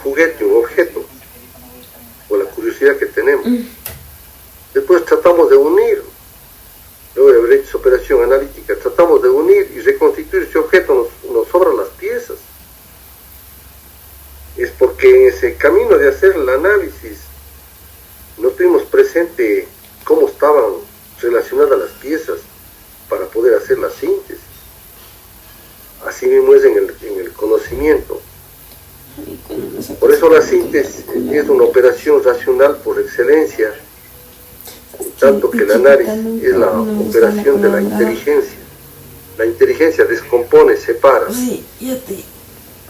juguete, un objeto, por la curiosidad que tenemos. Después tratamos de unir, luego de haber hecho esa operación analítica, tratamos de unir y reconstituir ese objeto, nos sobran las piezas. Es porque en ese camino de hacer el análisis no tuvimos presente cómo estaban relacionadas las piezas para poder hacer la síntesis. Así mismo es en el conocimiento. Por eso la síntesis es una operación racional por excelencia, en tanto que el análisis es la operación de la inteligencia. La inteligencia descompone, separa.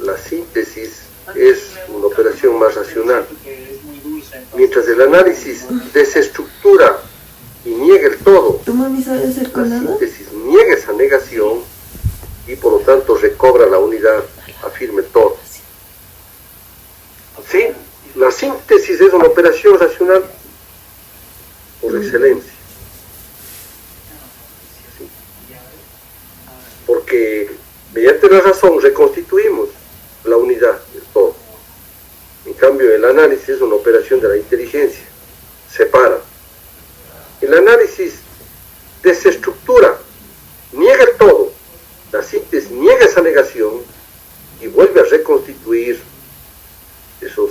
La síntesis es una operación más racional. Mientras el análisis desestructura y niega el todo, la síntesis niega esa negación y por lo tanto recobra la unidad, afirma el todo. ¿Sí? La síntesis es una operación racional por excelencia. ¿Sí? Porque mediante la razón reconstituimos la unidad, el todo. En cambio, el análisis es una operación de la inteligencia, separa. El análisis desestructura, niega el todo, la síntesis niega esa negación y vuelve a reconstituir esos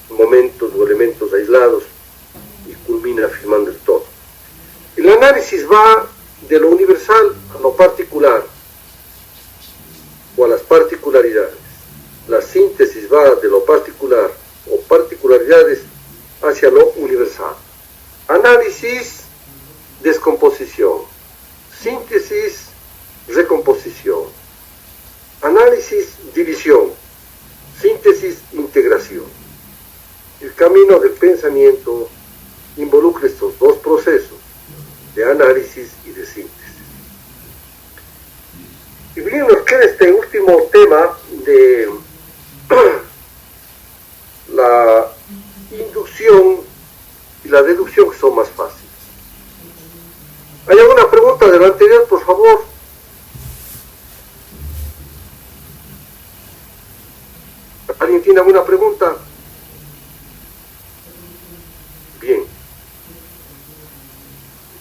momentos o elementos aislados y culmina afirmando el todo. El análisis va de lo universal a lo particular o a las particularidades. La síntesis va de lo particular o particularidades hacia lo universal. Análisis, descomposición. Síntesis, recomposición. Análisis, división. Síntesis, integración. El camino del pensamiento involucra estos dos procesos de análisis y de síntesis. Y bien, nos queda este último tema de la inducción y la deducción, que son más fáciles. ¿Hay alguna pregunta de lo anterior, por favor? ¿Alguien tiene alguna pregunta? Bien.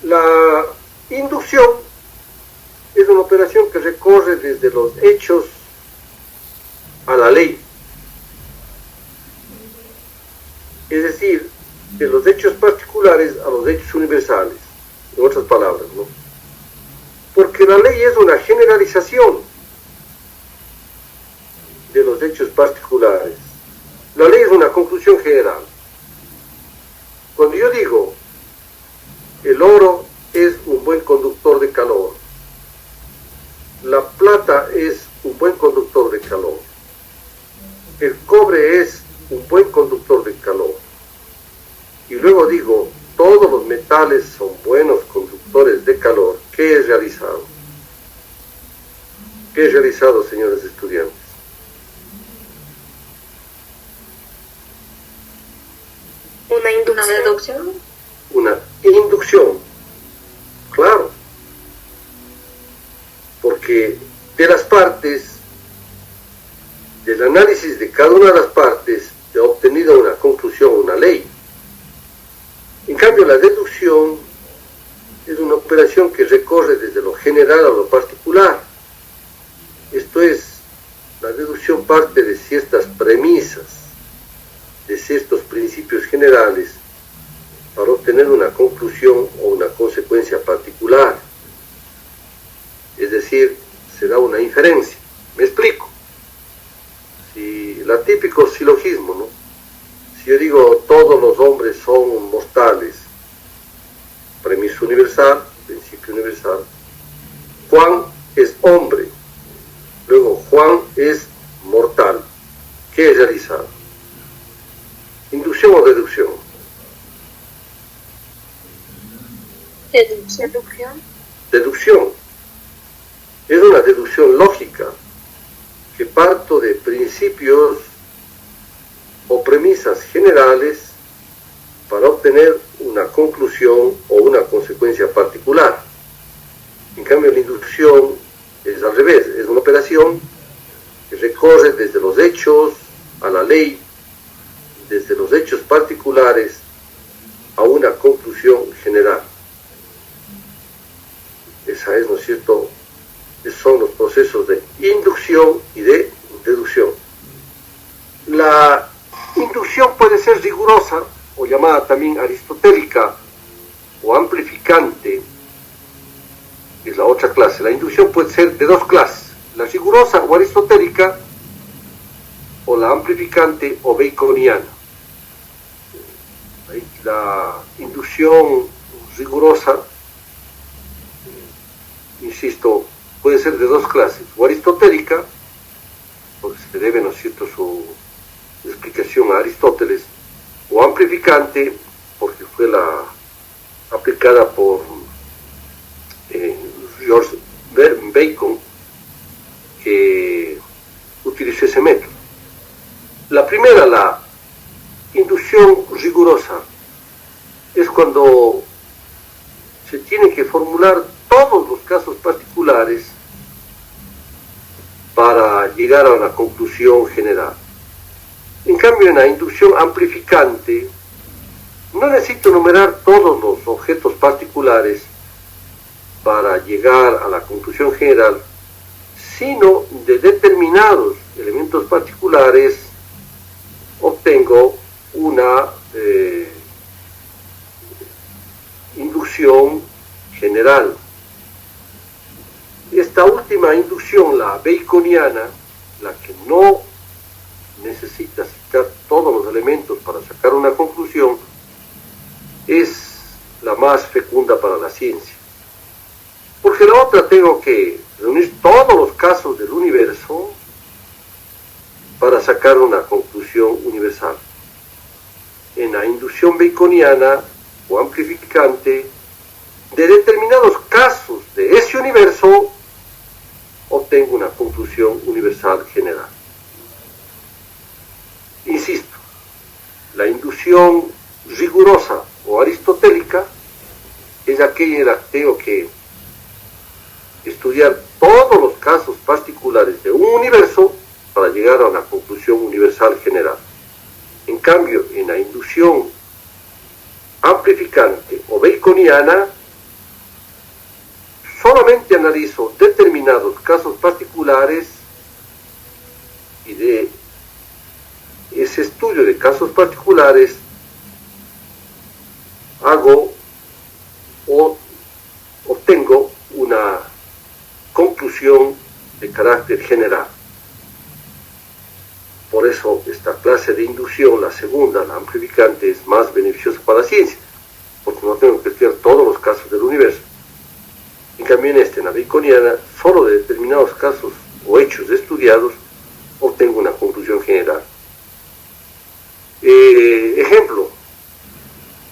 La inducción es una operación que recorre desde los hechos a la ley. Es decir, de los hechos particulares a los hechos universales, en otras palabras, ¿no? Porque la ley es una generalización de los hechos particulares. La ley es una conclusión general. Cuando yo digo, el oro es un buen conductor de calor, la plata es un buen conductor de calor, el cobre es un buen conductor de calor, y luego digo, todos los metales son buenos conductores de calor, ¿qué he realizado? ¿Qué he realizado, señores estudiantes? Una inducción. ¿Una deducción? Una inducción, claro, porque de las partes, del análisis de cada una de las partes, he obtenido una conclusión, una ley. En cambio, la deducción es una operación que recorre desde lo general a lo particular. Esto es, la deducción parte de ciertas premisas, de ciertos principios generales, para obtener una conclusión o una consecuencia particular. Es decir, se da una inferencia. ¿Me explico? Si el típico silogismo, ¿no? Si yo digo, todos los hombres son mortales, premisa universal, principio universal, Juan es hombre, luego Juan es mortal, ¿qué he realizado? ¿Inducción o deducción? Deducción. Deducción. Es una deducción lógica, que parto de principios o premisas generales para obtener una conclusión o una consecuencia particular. En cambio, la inducción es al revés, es una operación que recorre desde los hechos a la ley, desde los hechos particulares a una conclusión general. Esa es, ¿no es cierto?, esos son los procesos de inducción y de deducción. La inducción puede ser rigurosa, o llamada también aristotélica, o amplificante, es la otra clase. La inducción puede ser de dos clases, la rigurosa o aristotélica, o la amplificante o baconiana. La inducción rigurosa, insisto, puede ser de dos clases, o aristotélica, porque se debe, ¿no es cierto?, su explicación a Aristóteles, o amplificante, porque fue la aplicada por George Bacon, que utilizó ese método. La primera, la inducción rigurosa, es cuando se tiene que formular todos los casos particulares para llegar a una conclusión general. En cambio, en la inducción amplificante, no necesito enumerar todos los objetos particulares para llegar a la conclusión general, sino de determinados elementos particulares obtengo una inducción general. Esta última inducción, la baconiana, la que no necesita citar todos los elementos para sacar una conclusión, es la más fecunda para la ciencia. Porque la otra tengo que reunir todos los casos del universo para sacar una conclusión universal. En la inducción baconiana o amplificante, de determinados casos de ese universo obtengo una conclusión universal general. Insisto, la inducción rigurosa o aristotélica es aquella en la que tengo que estudiar todos los casos particulares de un universo para llegar a una conclusión universal general. En cambio, en la inducción amplificante o baconiana, solamente analizo determinados casos particulares y de ese estudio de casos particulares hago o obtengo una conclusión de carácter general. Por eso esta clase de inducción, la segunda, la amplificante, es más beneficiosa para la ciencia, porque no tengo que estudiar todos los casos del universo. En cambio, en la baconiana, solo de determinados casos o hechos estudiados, obtengo una conclusión general. Ejemplo,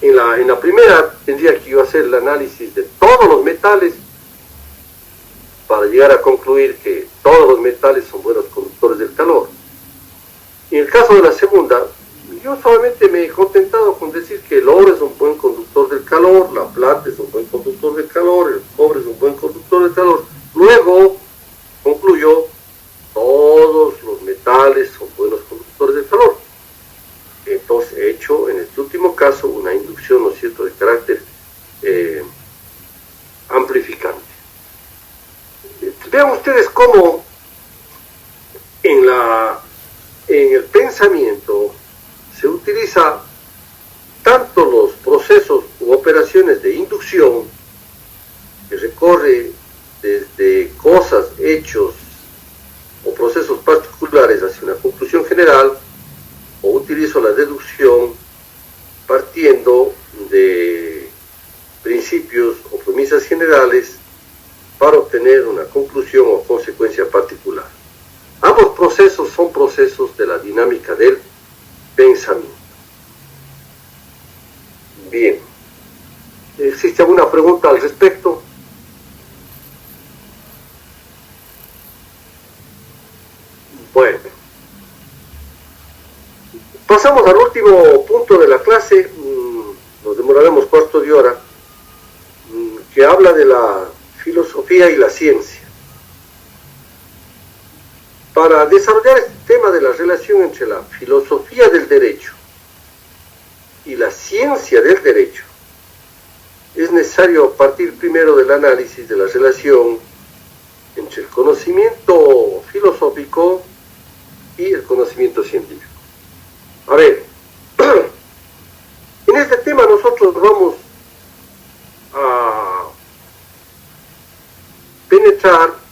en la primera tendría que yo hacer el análisis de todos los metales para llegar a concluir que todos los metales son buenos conductores del calor. En el caso de la segunda, yo solamente me he contentado con decir que el oro es un buen conductor del calor, la plata es un buen conductor del calor, el cobre es un buen conductor del calor. Luego concluyó, todos los metales son buenos conductores del calor. Entonces he hecho en este último caso una inducción, ¿no es cierto?, de carácter amplificante. Vean ustedes cómo en el pensamiento se utiliza tanto los procesos u operaciones de inducción, que recorre desde cosas, hechos o procesos particulares hacia una conclusión general, o utilizo la deducción partiendo de principios o premisas generales para obtener una conclusión o consecuencia particular. Ambos procesos son procesos de la dinámica del pensamiento. Bien, ¿existe alguna pregunta al respecto? Bueno, pasamos al último punto de la clase, nos demoraremos cuarto de hora, que habla de la filosofía y la ciencia. Para desarrollar este tema de la relación entre la filosofía del derecho y la ciencia del derecho, es necesario partir primero del análisis de la relación entre el conocimiento filosófico y el conocimiento científico. A ver, en este tema nosotros vamos a penetrar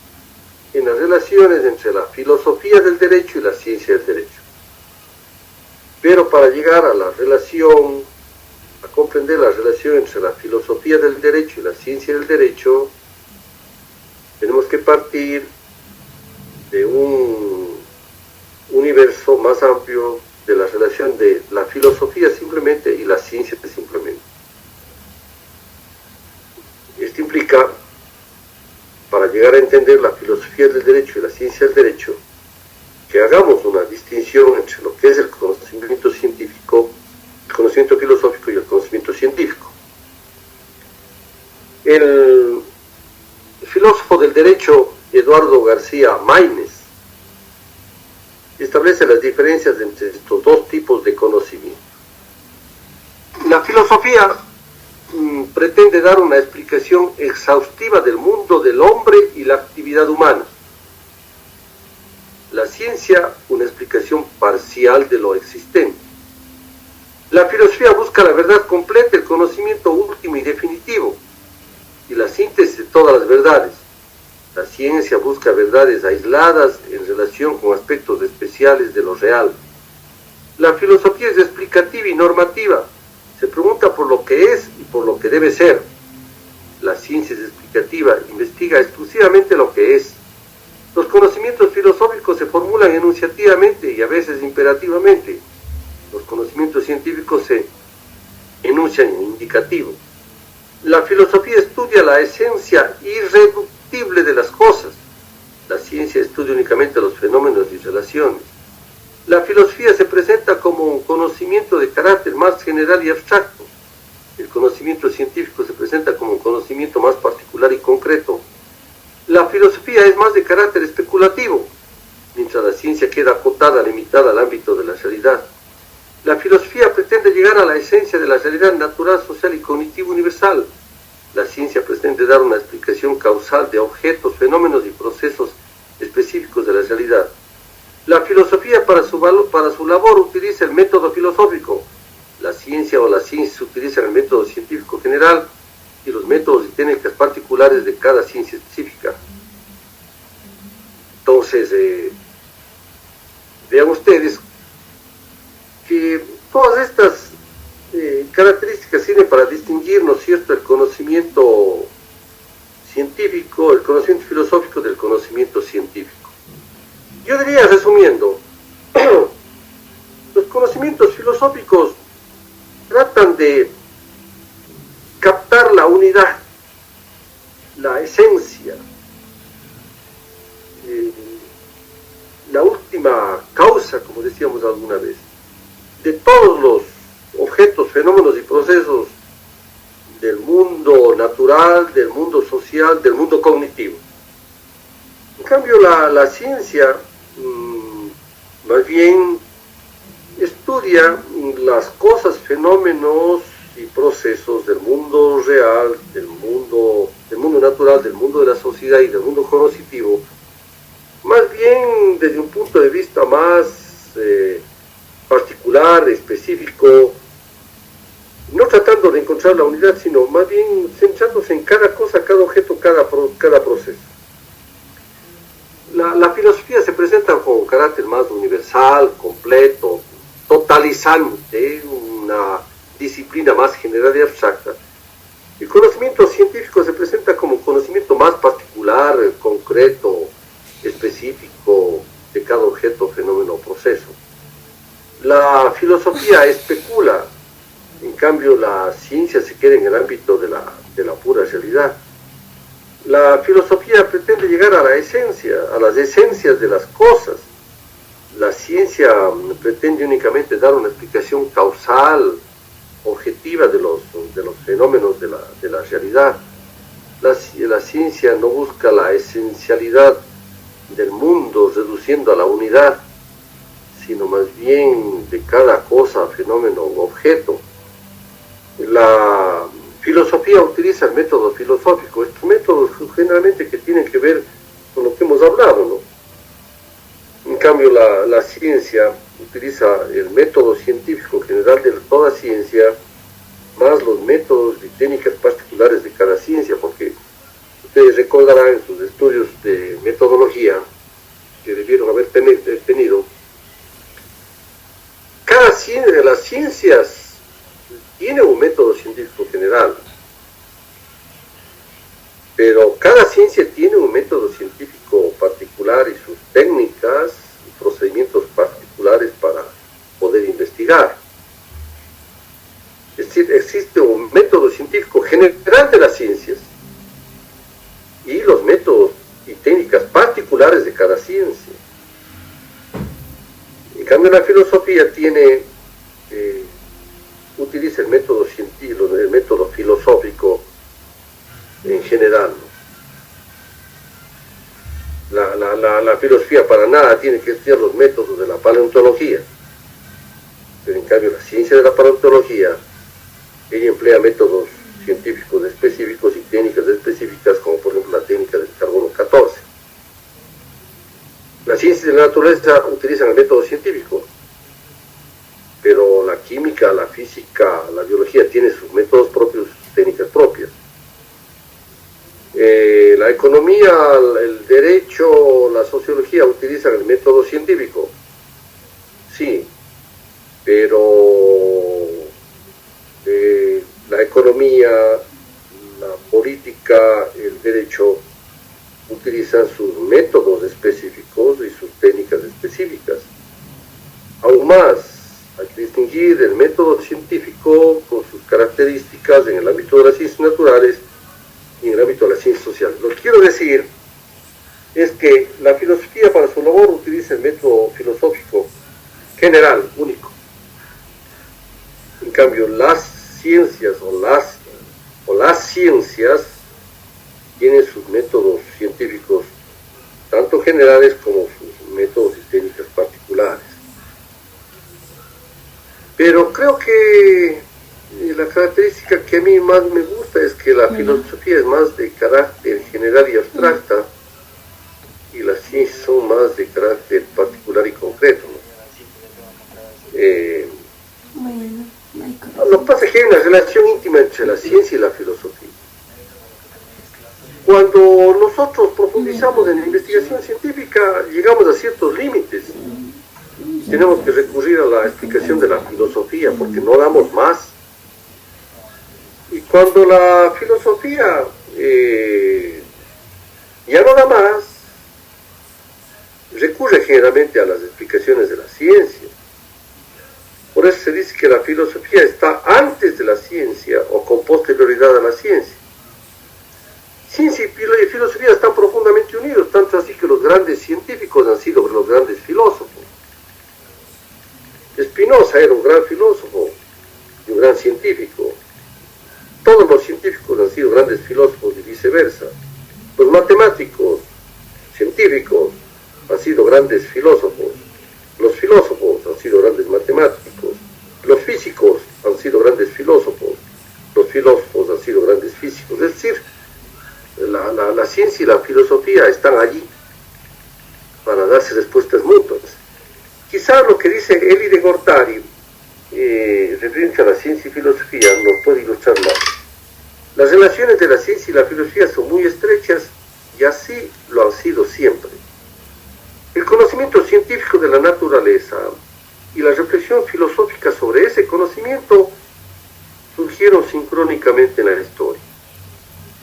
en las relaciones entre la filosofía del derecho y la ciencia del derecho. Pero para llegar a la relación, a comprender la relación entre la filosofía del derecho y la ciencia del derecho, tenemos que partir de un universo más amplio de la relación de la filosofía simplemente y la ciencia simplemente. Esto implica, para llegar a entender la filosofía del derecho y la ciencia del derecho, que hagamos una distinción entre lo que es el conocimiento científico, el conocimiento filosófico y el conocimiento científico. El filósofo del derecho Eduardo García Maínez establece las diferencias entre estos dos tipos de conocimiento. La filosofía pretende dar una explicación exhaustiva del mundo del hombre y la actividad humana. La ciencia, una explicación parcial de lo existente. La filosofía busca la verdad completa, el conocimiento último y definitivo, y la síntesis de todas las verdades. La ciencia busca verdades aisladas en relación con aspectos especiales de lo real. La filosofía es explicativa y normativa. Se pregunta por lo que es y por lo que debe ser. La ciencia es explicativa, investiga exclusivamente lo que es. Los conocimientos filosóficos se formulan enunciativamente y a veces imperativamente. Los conocimientos científicos se enuncian en indicativo. La filosofía estudia la esencia irreductible de las cosas. La ciencia estudia únicamente los fenómenos y relaciones. La filosofía se presenta como un conocimiento de carácter más general y abstracto. El conocimiento científico se presenta como un conocimiento más particular y concreto. La filosofía es más de carácter especulativo, mientras la ciencia queda acotada, limitada al ámbito de la realidad. La filosofía pretende llegar a la esencia de la realidad natural, social y cognitiva universal. La ciencia pretende dar una explicación causal de objetos, fenómenos y procesos específicos de la realidad. La filosofía para su labor utiliza el método filosófico. La ciencia o las ciencias utilizan el método científico general y los métodos y técnicas particulares de cada ciencia específica. Entonces, vean ustedes que todas estas características sirven para distinguir, ¿no es cierto?, el conocimiento científico, el conocimiento filosófico del conocimiento científico. Yo diría, resumiendo, los conocimientos filosóficos tratan de captar la unidad, la esencia, la última causa, como decíamos alguna vez, de todos los objetos, fenómenos y procesos del mundo natural, del mundo social, del mundo cognitivo. En cambio, la ciencia más bien estudia las cosas, fenómenos y procesos del mundo real, del mundo natural, del mundo de la sociedad y del mundo cognitivo, más bien desde un punto de vista más particular, específico, no tratando de encontrar la unidad, sino más bien centrándose en cada cosa, cada objeto, cada proceso. La filosofía se presenta con un carácter más universal, completo, totalizante, una disciplina más general y abstracta. El conocimiento científico se presenta como un conocimiento más particular, concreto, específico de cada objeto, fenómeno o proceso. La filosofía especula, en cambio la ciencia se queda en el ámbito de la pura realidad. La filosofía pretende llegar a la esencia, a las esencias de las cosas. La ciencia pretende únicamente dar una explicación causal, objetiva de los fenómenos de la realidad. La ciencia no busca la esencialidad del mundo reduciendo a la unidad, sino más bien de cada cosa, fenómeno u objeto. La filosofía utiliza el método filosófico, estos métodos generalmente que tienen que ver con lo que hemos hablado, ¿no? En cambio, la ciencia utiliza el método científico general de toda ciencia, más los métodos y técnicas particulares de cada ciencia, porque ustedes recordarán en sus estudios de metodología que debieron haber tenido, cada ciencia de las ciencias tiene un método científico general, pero cada ciencia tiene un método científico particular y sus técnicas y procedimientos particulares para poder investigar. Es decir, existe un método científico general de las ciencias y los métodos y técnicas particulares de cada ciencia. En cambio, la filosofía utiliza el método científico, el método filosófico en general. La filosofía para nada tiene que estudiar los métodos de la paleontología, pero en cambio la ciencia de la paleontología, ella emplea métodos científicos específicos y técnicas específicas, como por ejemplo la técnica del carbono 14. Las ciencias de la naturaleza utilizan el método científico, pero la química, la física, la biología tiene sus métodos propios, sus técnicas propias. La economía, el derecho, la sociología utilizan el método científico, sí, pero la economía, la política, el derecho utilizan sus métodos específicos y sus técnicas específicas. Aún más, hay que distinguir el método científico con sus características en el ámbito de las ciencias naturales y en el ámbito de las ciencias sociales. Lo que quiero decir es que la filosofía para su labor utiliza el método filosófico general, único. En cambio, las ciencias o las ciencias tienen sus métodos científicos tanto generales como sus métodos y técnicas particulares. Pero creo que la característica que a mí más me gusta es que la filosofía es más de carácter general y abstracta y las ciencias son más de carácter particular y concreto, ¿no? Lo que pasa es que hay una relación íntima entre la ciencia y la filosofía. Cuando nosotros profundizamos en la investigación científica, llegamos a ciertos límites. Tenemos que recurrir a la explicación de la filosofía porque no damos más. Y cuando la filosofía ya no da más, recurre generalmente a las explicaciones de la ciencia. Por eso se dice que la filosofía está antes de la ciencia o con posterioridad a la ciencia. Ciencia y filosofía están profundamente unidos, tanto así que los grandes científicos han sido los grandes filósofos. Spinoza era un gran filósofo y un gran científico. Todos los científicos han sido grandes filósofos y viceversa. Los matemáticos, científicos, han sido grandes filósofos. Los filósofos han sido grandes matemáticos. Los físicos han sido grandes filósofos. Los filósofos han sido grandes físicos. Es decir, la ciencia y la filosofía están allí para darse respuestas mutuas. Quizá lo que dice Elie de Gortari referente a la ciencia y filosofía nos puede ilustrar más. Las relaciones de la ciencia y la filosofía son muy estrechas y así lo han sido siempre. El conocimiento científico de la naturaleza y la reflexión filosófica sobre ese conocimiento surgieron sincrónicamente en la historia.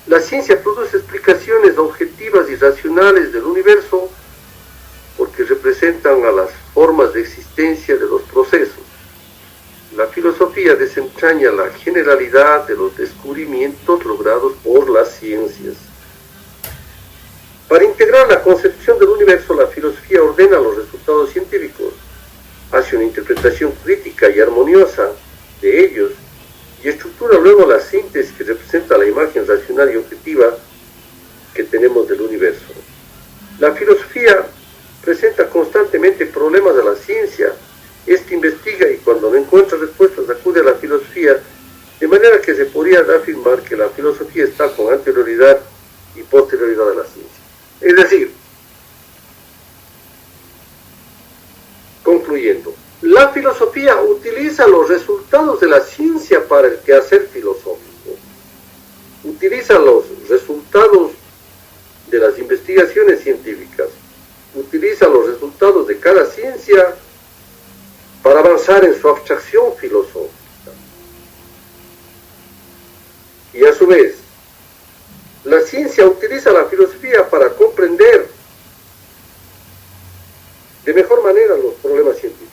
La ciencia produce explicaciones objetivas y racionales del universo porque representan a las formas de existencia de los procesos. La filosofía desentraña la generalidad de los descubrimientos logrados por las ciencias. Para integrar la concepción del universo, la filosofía ordena los resultados científicos, hace una interpretación crítica y armoniosa de ellos y estructura luego la síntesis que representa la imagen racional y objetiva que tenemos del universo. La filosofía presenta constantemente problemas a la ciencia. Esta investiga y cuando no encuentra respuestas acude a la filosofía, de manera que se podría afirmar que la filosofía está con anterioridad y posterioridad a la ciencia. Es decir, concluyendo, la filosofía utiliza los resultados de la ciencia para el quehacer filosófico. Utiliza los resultados de las investigaciones científicas. Utiliza los resultados de cada ciencia para avanzar en su abstracción filosófica. Y a su vez, la ciencia utiliza la filosofía para comprender de mejor manera los problemas científicos.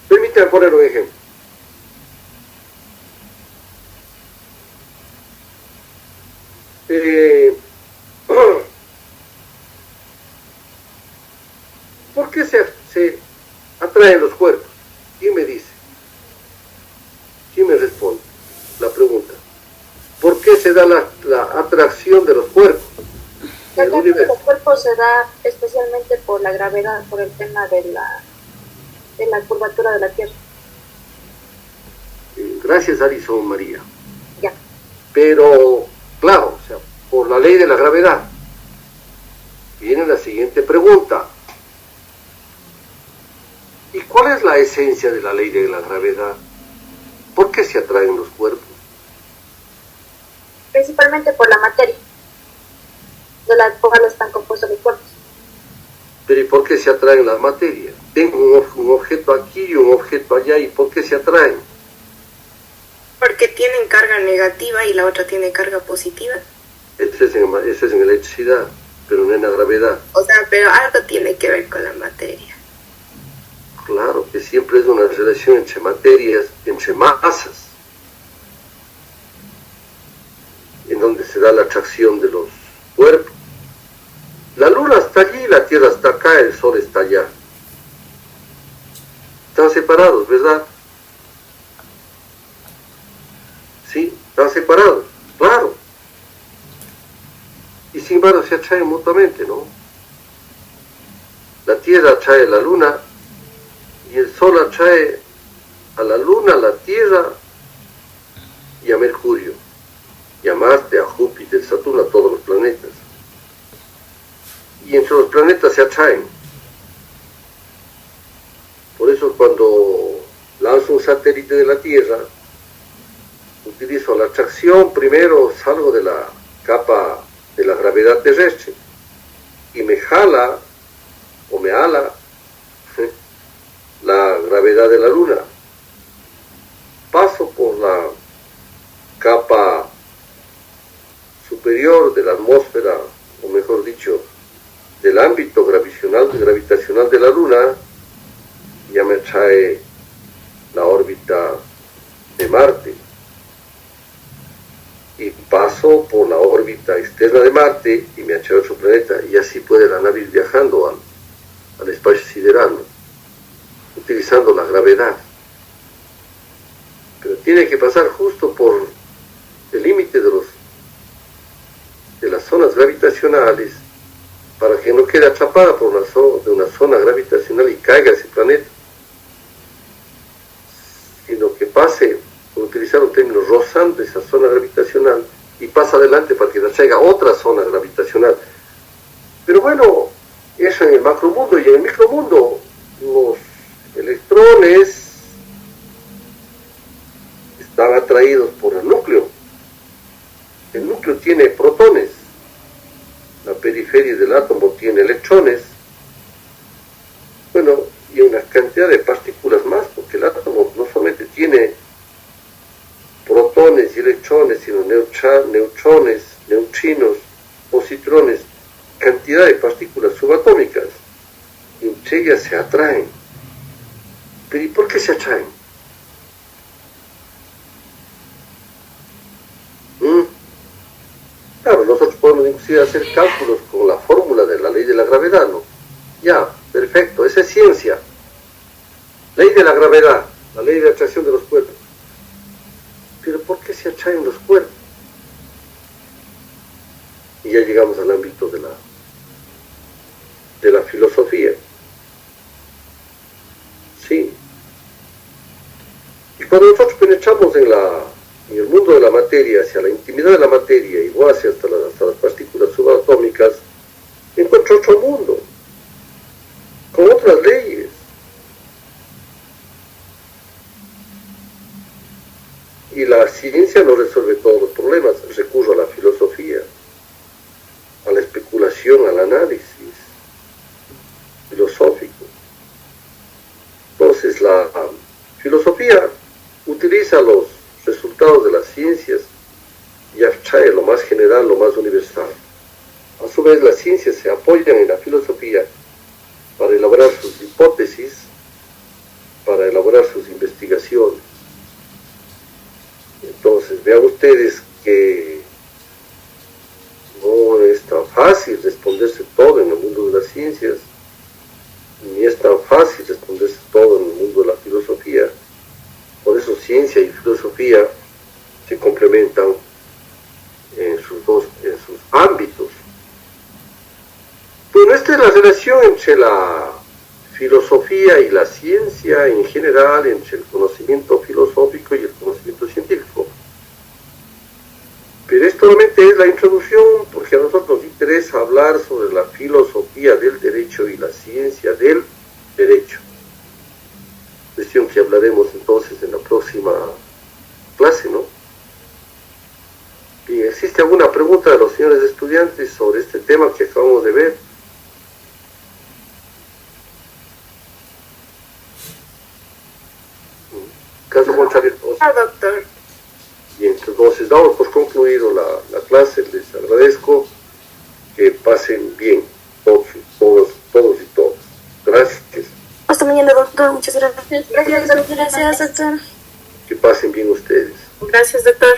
Permítanme poner un ejemplo. ¿Por qué se atraen los cuerpos? ¿Quién me dice? ¿Quién me responde la pregunta? ¿Por qué se da la atracción de los cuerpos? La atracción de los cuerpos se da especialmente por la gravedad, por el tema de la curvatura de la Tierra. Gracias, Alison María. Ya. Pero, claro, o sea, por la ley de la gravedad. Viene la siguiente pregunta. ¿Y cuál es la esencia de la ley de la gravedad? ¿Por qué se atraen los cuerpos? Principalmente por la materia, de la cual están compuestos los cuerpos. Pero ¿y por qué se atraen las materias? Tengo un objeto aquí y un objeto allá, ¿y por qué se atraen? Porque tienen carga negativa y la otra tiene carga positiva. Eso es en electricidad, pero no en la gravedad. O sea, pero algo tiene que ver con la materia. Claro, que siempre es una relación entre materias, entre masas, en donde se da la atracción de los cuerpos. La Tierra está acá, el Sol está allá. Están separados, ¿verdad? Sí, están separados, claro. Y sin embargo se atraen mutuamente, ¿no? La Tierra atrae a la Luna y el Sol atrae a la Luna, a la Tierra y a Mercurio, y a Marte, a Júpiter, Saturno, a todos los planetas. Y entre los planetas se atraen. Por eso cuando lanzo un satélite de la Tierra, utilizo la atracción, primero salgo de la capa de la gravedad terrestre y me jala o me ala la gravedad de la Luna. Paso por la capa superior de la atmósfera, o mejor dicho, del ámbito gravitacional de la Luna, ya me trae la órbita de Marte. Y paso por la órbita externa de Marte y me atrae otro planeta, y así puede la nave ir viajando al espacio sideral, ¿no? Utilizando la gravedad. Pero tiene que pasar justo por el límite de las zonas gravitacionales para que no quede atrapada por una zona gravitacional y caiga ese planeta, sino que pase, por utilizar un término, rozando esa zona gravitacional y pasa adelante para que la traiga otra zona gravitacional. Pero bueno, eso en el macromundo, y en el micromundo los electrones están atraídos por el núcleo. El núcleo tiene protones, la periferia del átomo tiene electrones, bueno, y una cantidad de partículas más, porque el átomo no solamente tiene protones y electrones, sino neutrones, neutrinos, positrones, cantidad de partículas subatómicas, y entre ellas se atraen. ¿Pero y por qué se atraen? Claro, nosotros podemos inclusive hacer cálculos con la fórmula de la ley de la gravedad, ¿no? Ya, perfecto, esa es ciencia. Ley de la gravedad, la ley de atracción de los cuerpos. Pero ¿por qué se atraen los cuerpos? Y ya llegamos al ámbito de la filosofía. Sí. Y cuando nosotros penetramos en el mundo de la materia, hacia la intimidad de la materia, igual hacia hasta las partículas subatómicas, encuentra otro mundo, con otras leyes. Y la ciencia no resuelve todos los problemas, recurre a la filosofía, a la especulación, al análisis filosófico. Entonces la filosofía utiliza los resultados de las ciencias y abstrae lo más general, lo más universal. A su vez, las ciencias se apoyan en la filosofía para elaborar sus hipótesis, para elaborar sus investigaciones. Entonces, vean ustedes que no es tan fácil responderse todo en el mundo de las ciencias, ni es tan fácil responderse todo en el mundo de la filosofía. Por eso ciencia y filosofía se complementan en sus ámbitos. Bueno, esta es la relación entre la filosofía y la ciencia en general, entre el conocimiento filosófico y el conocimiento científico. Pero esto solamente es la introducción, porque a nosotros nos interesa hablar sobre la filosofía del derecho y la ciencia del derecho. Cuestión que hablaremos entonces en la próxima clase, ¿no? ¿Y existe alguna pregunta de los señores estudiantes sobre este tema que acabamos de ver? Caso contrario, doctor. Bien, entonces damos por concluido la clase. Les agradezco, que pasen bien todos y todas. Gracias. Hasta mañana, doctor. Muchas gracias. Gracias, doctor. Que pasen bien ustedes. Gracias, doctor.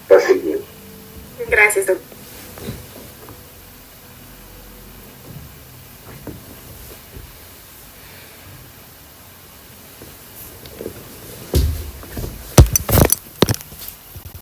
Pasen bien. Gracias, doctor.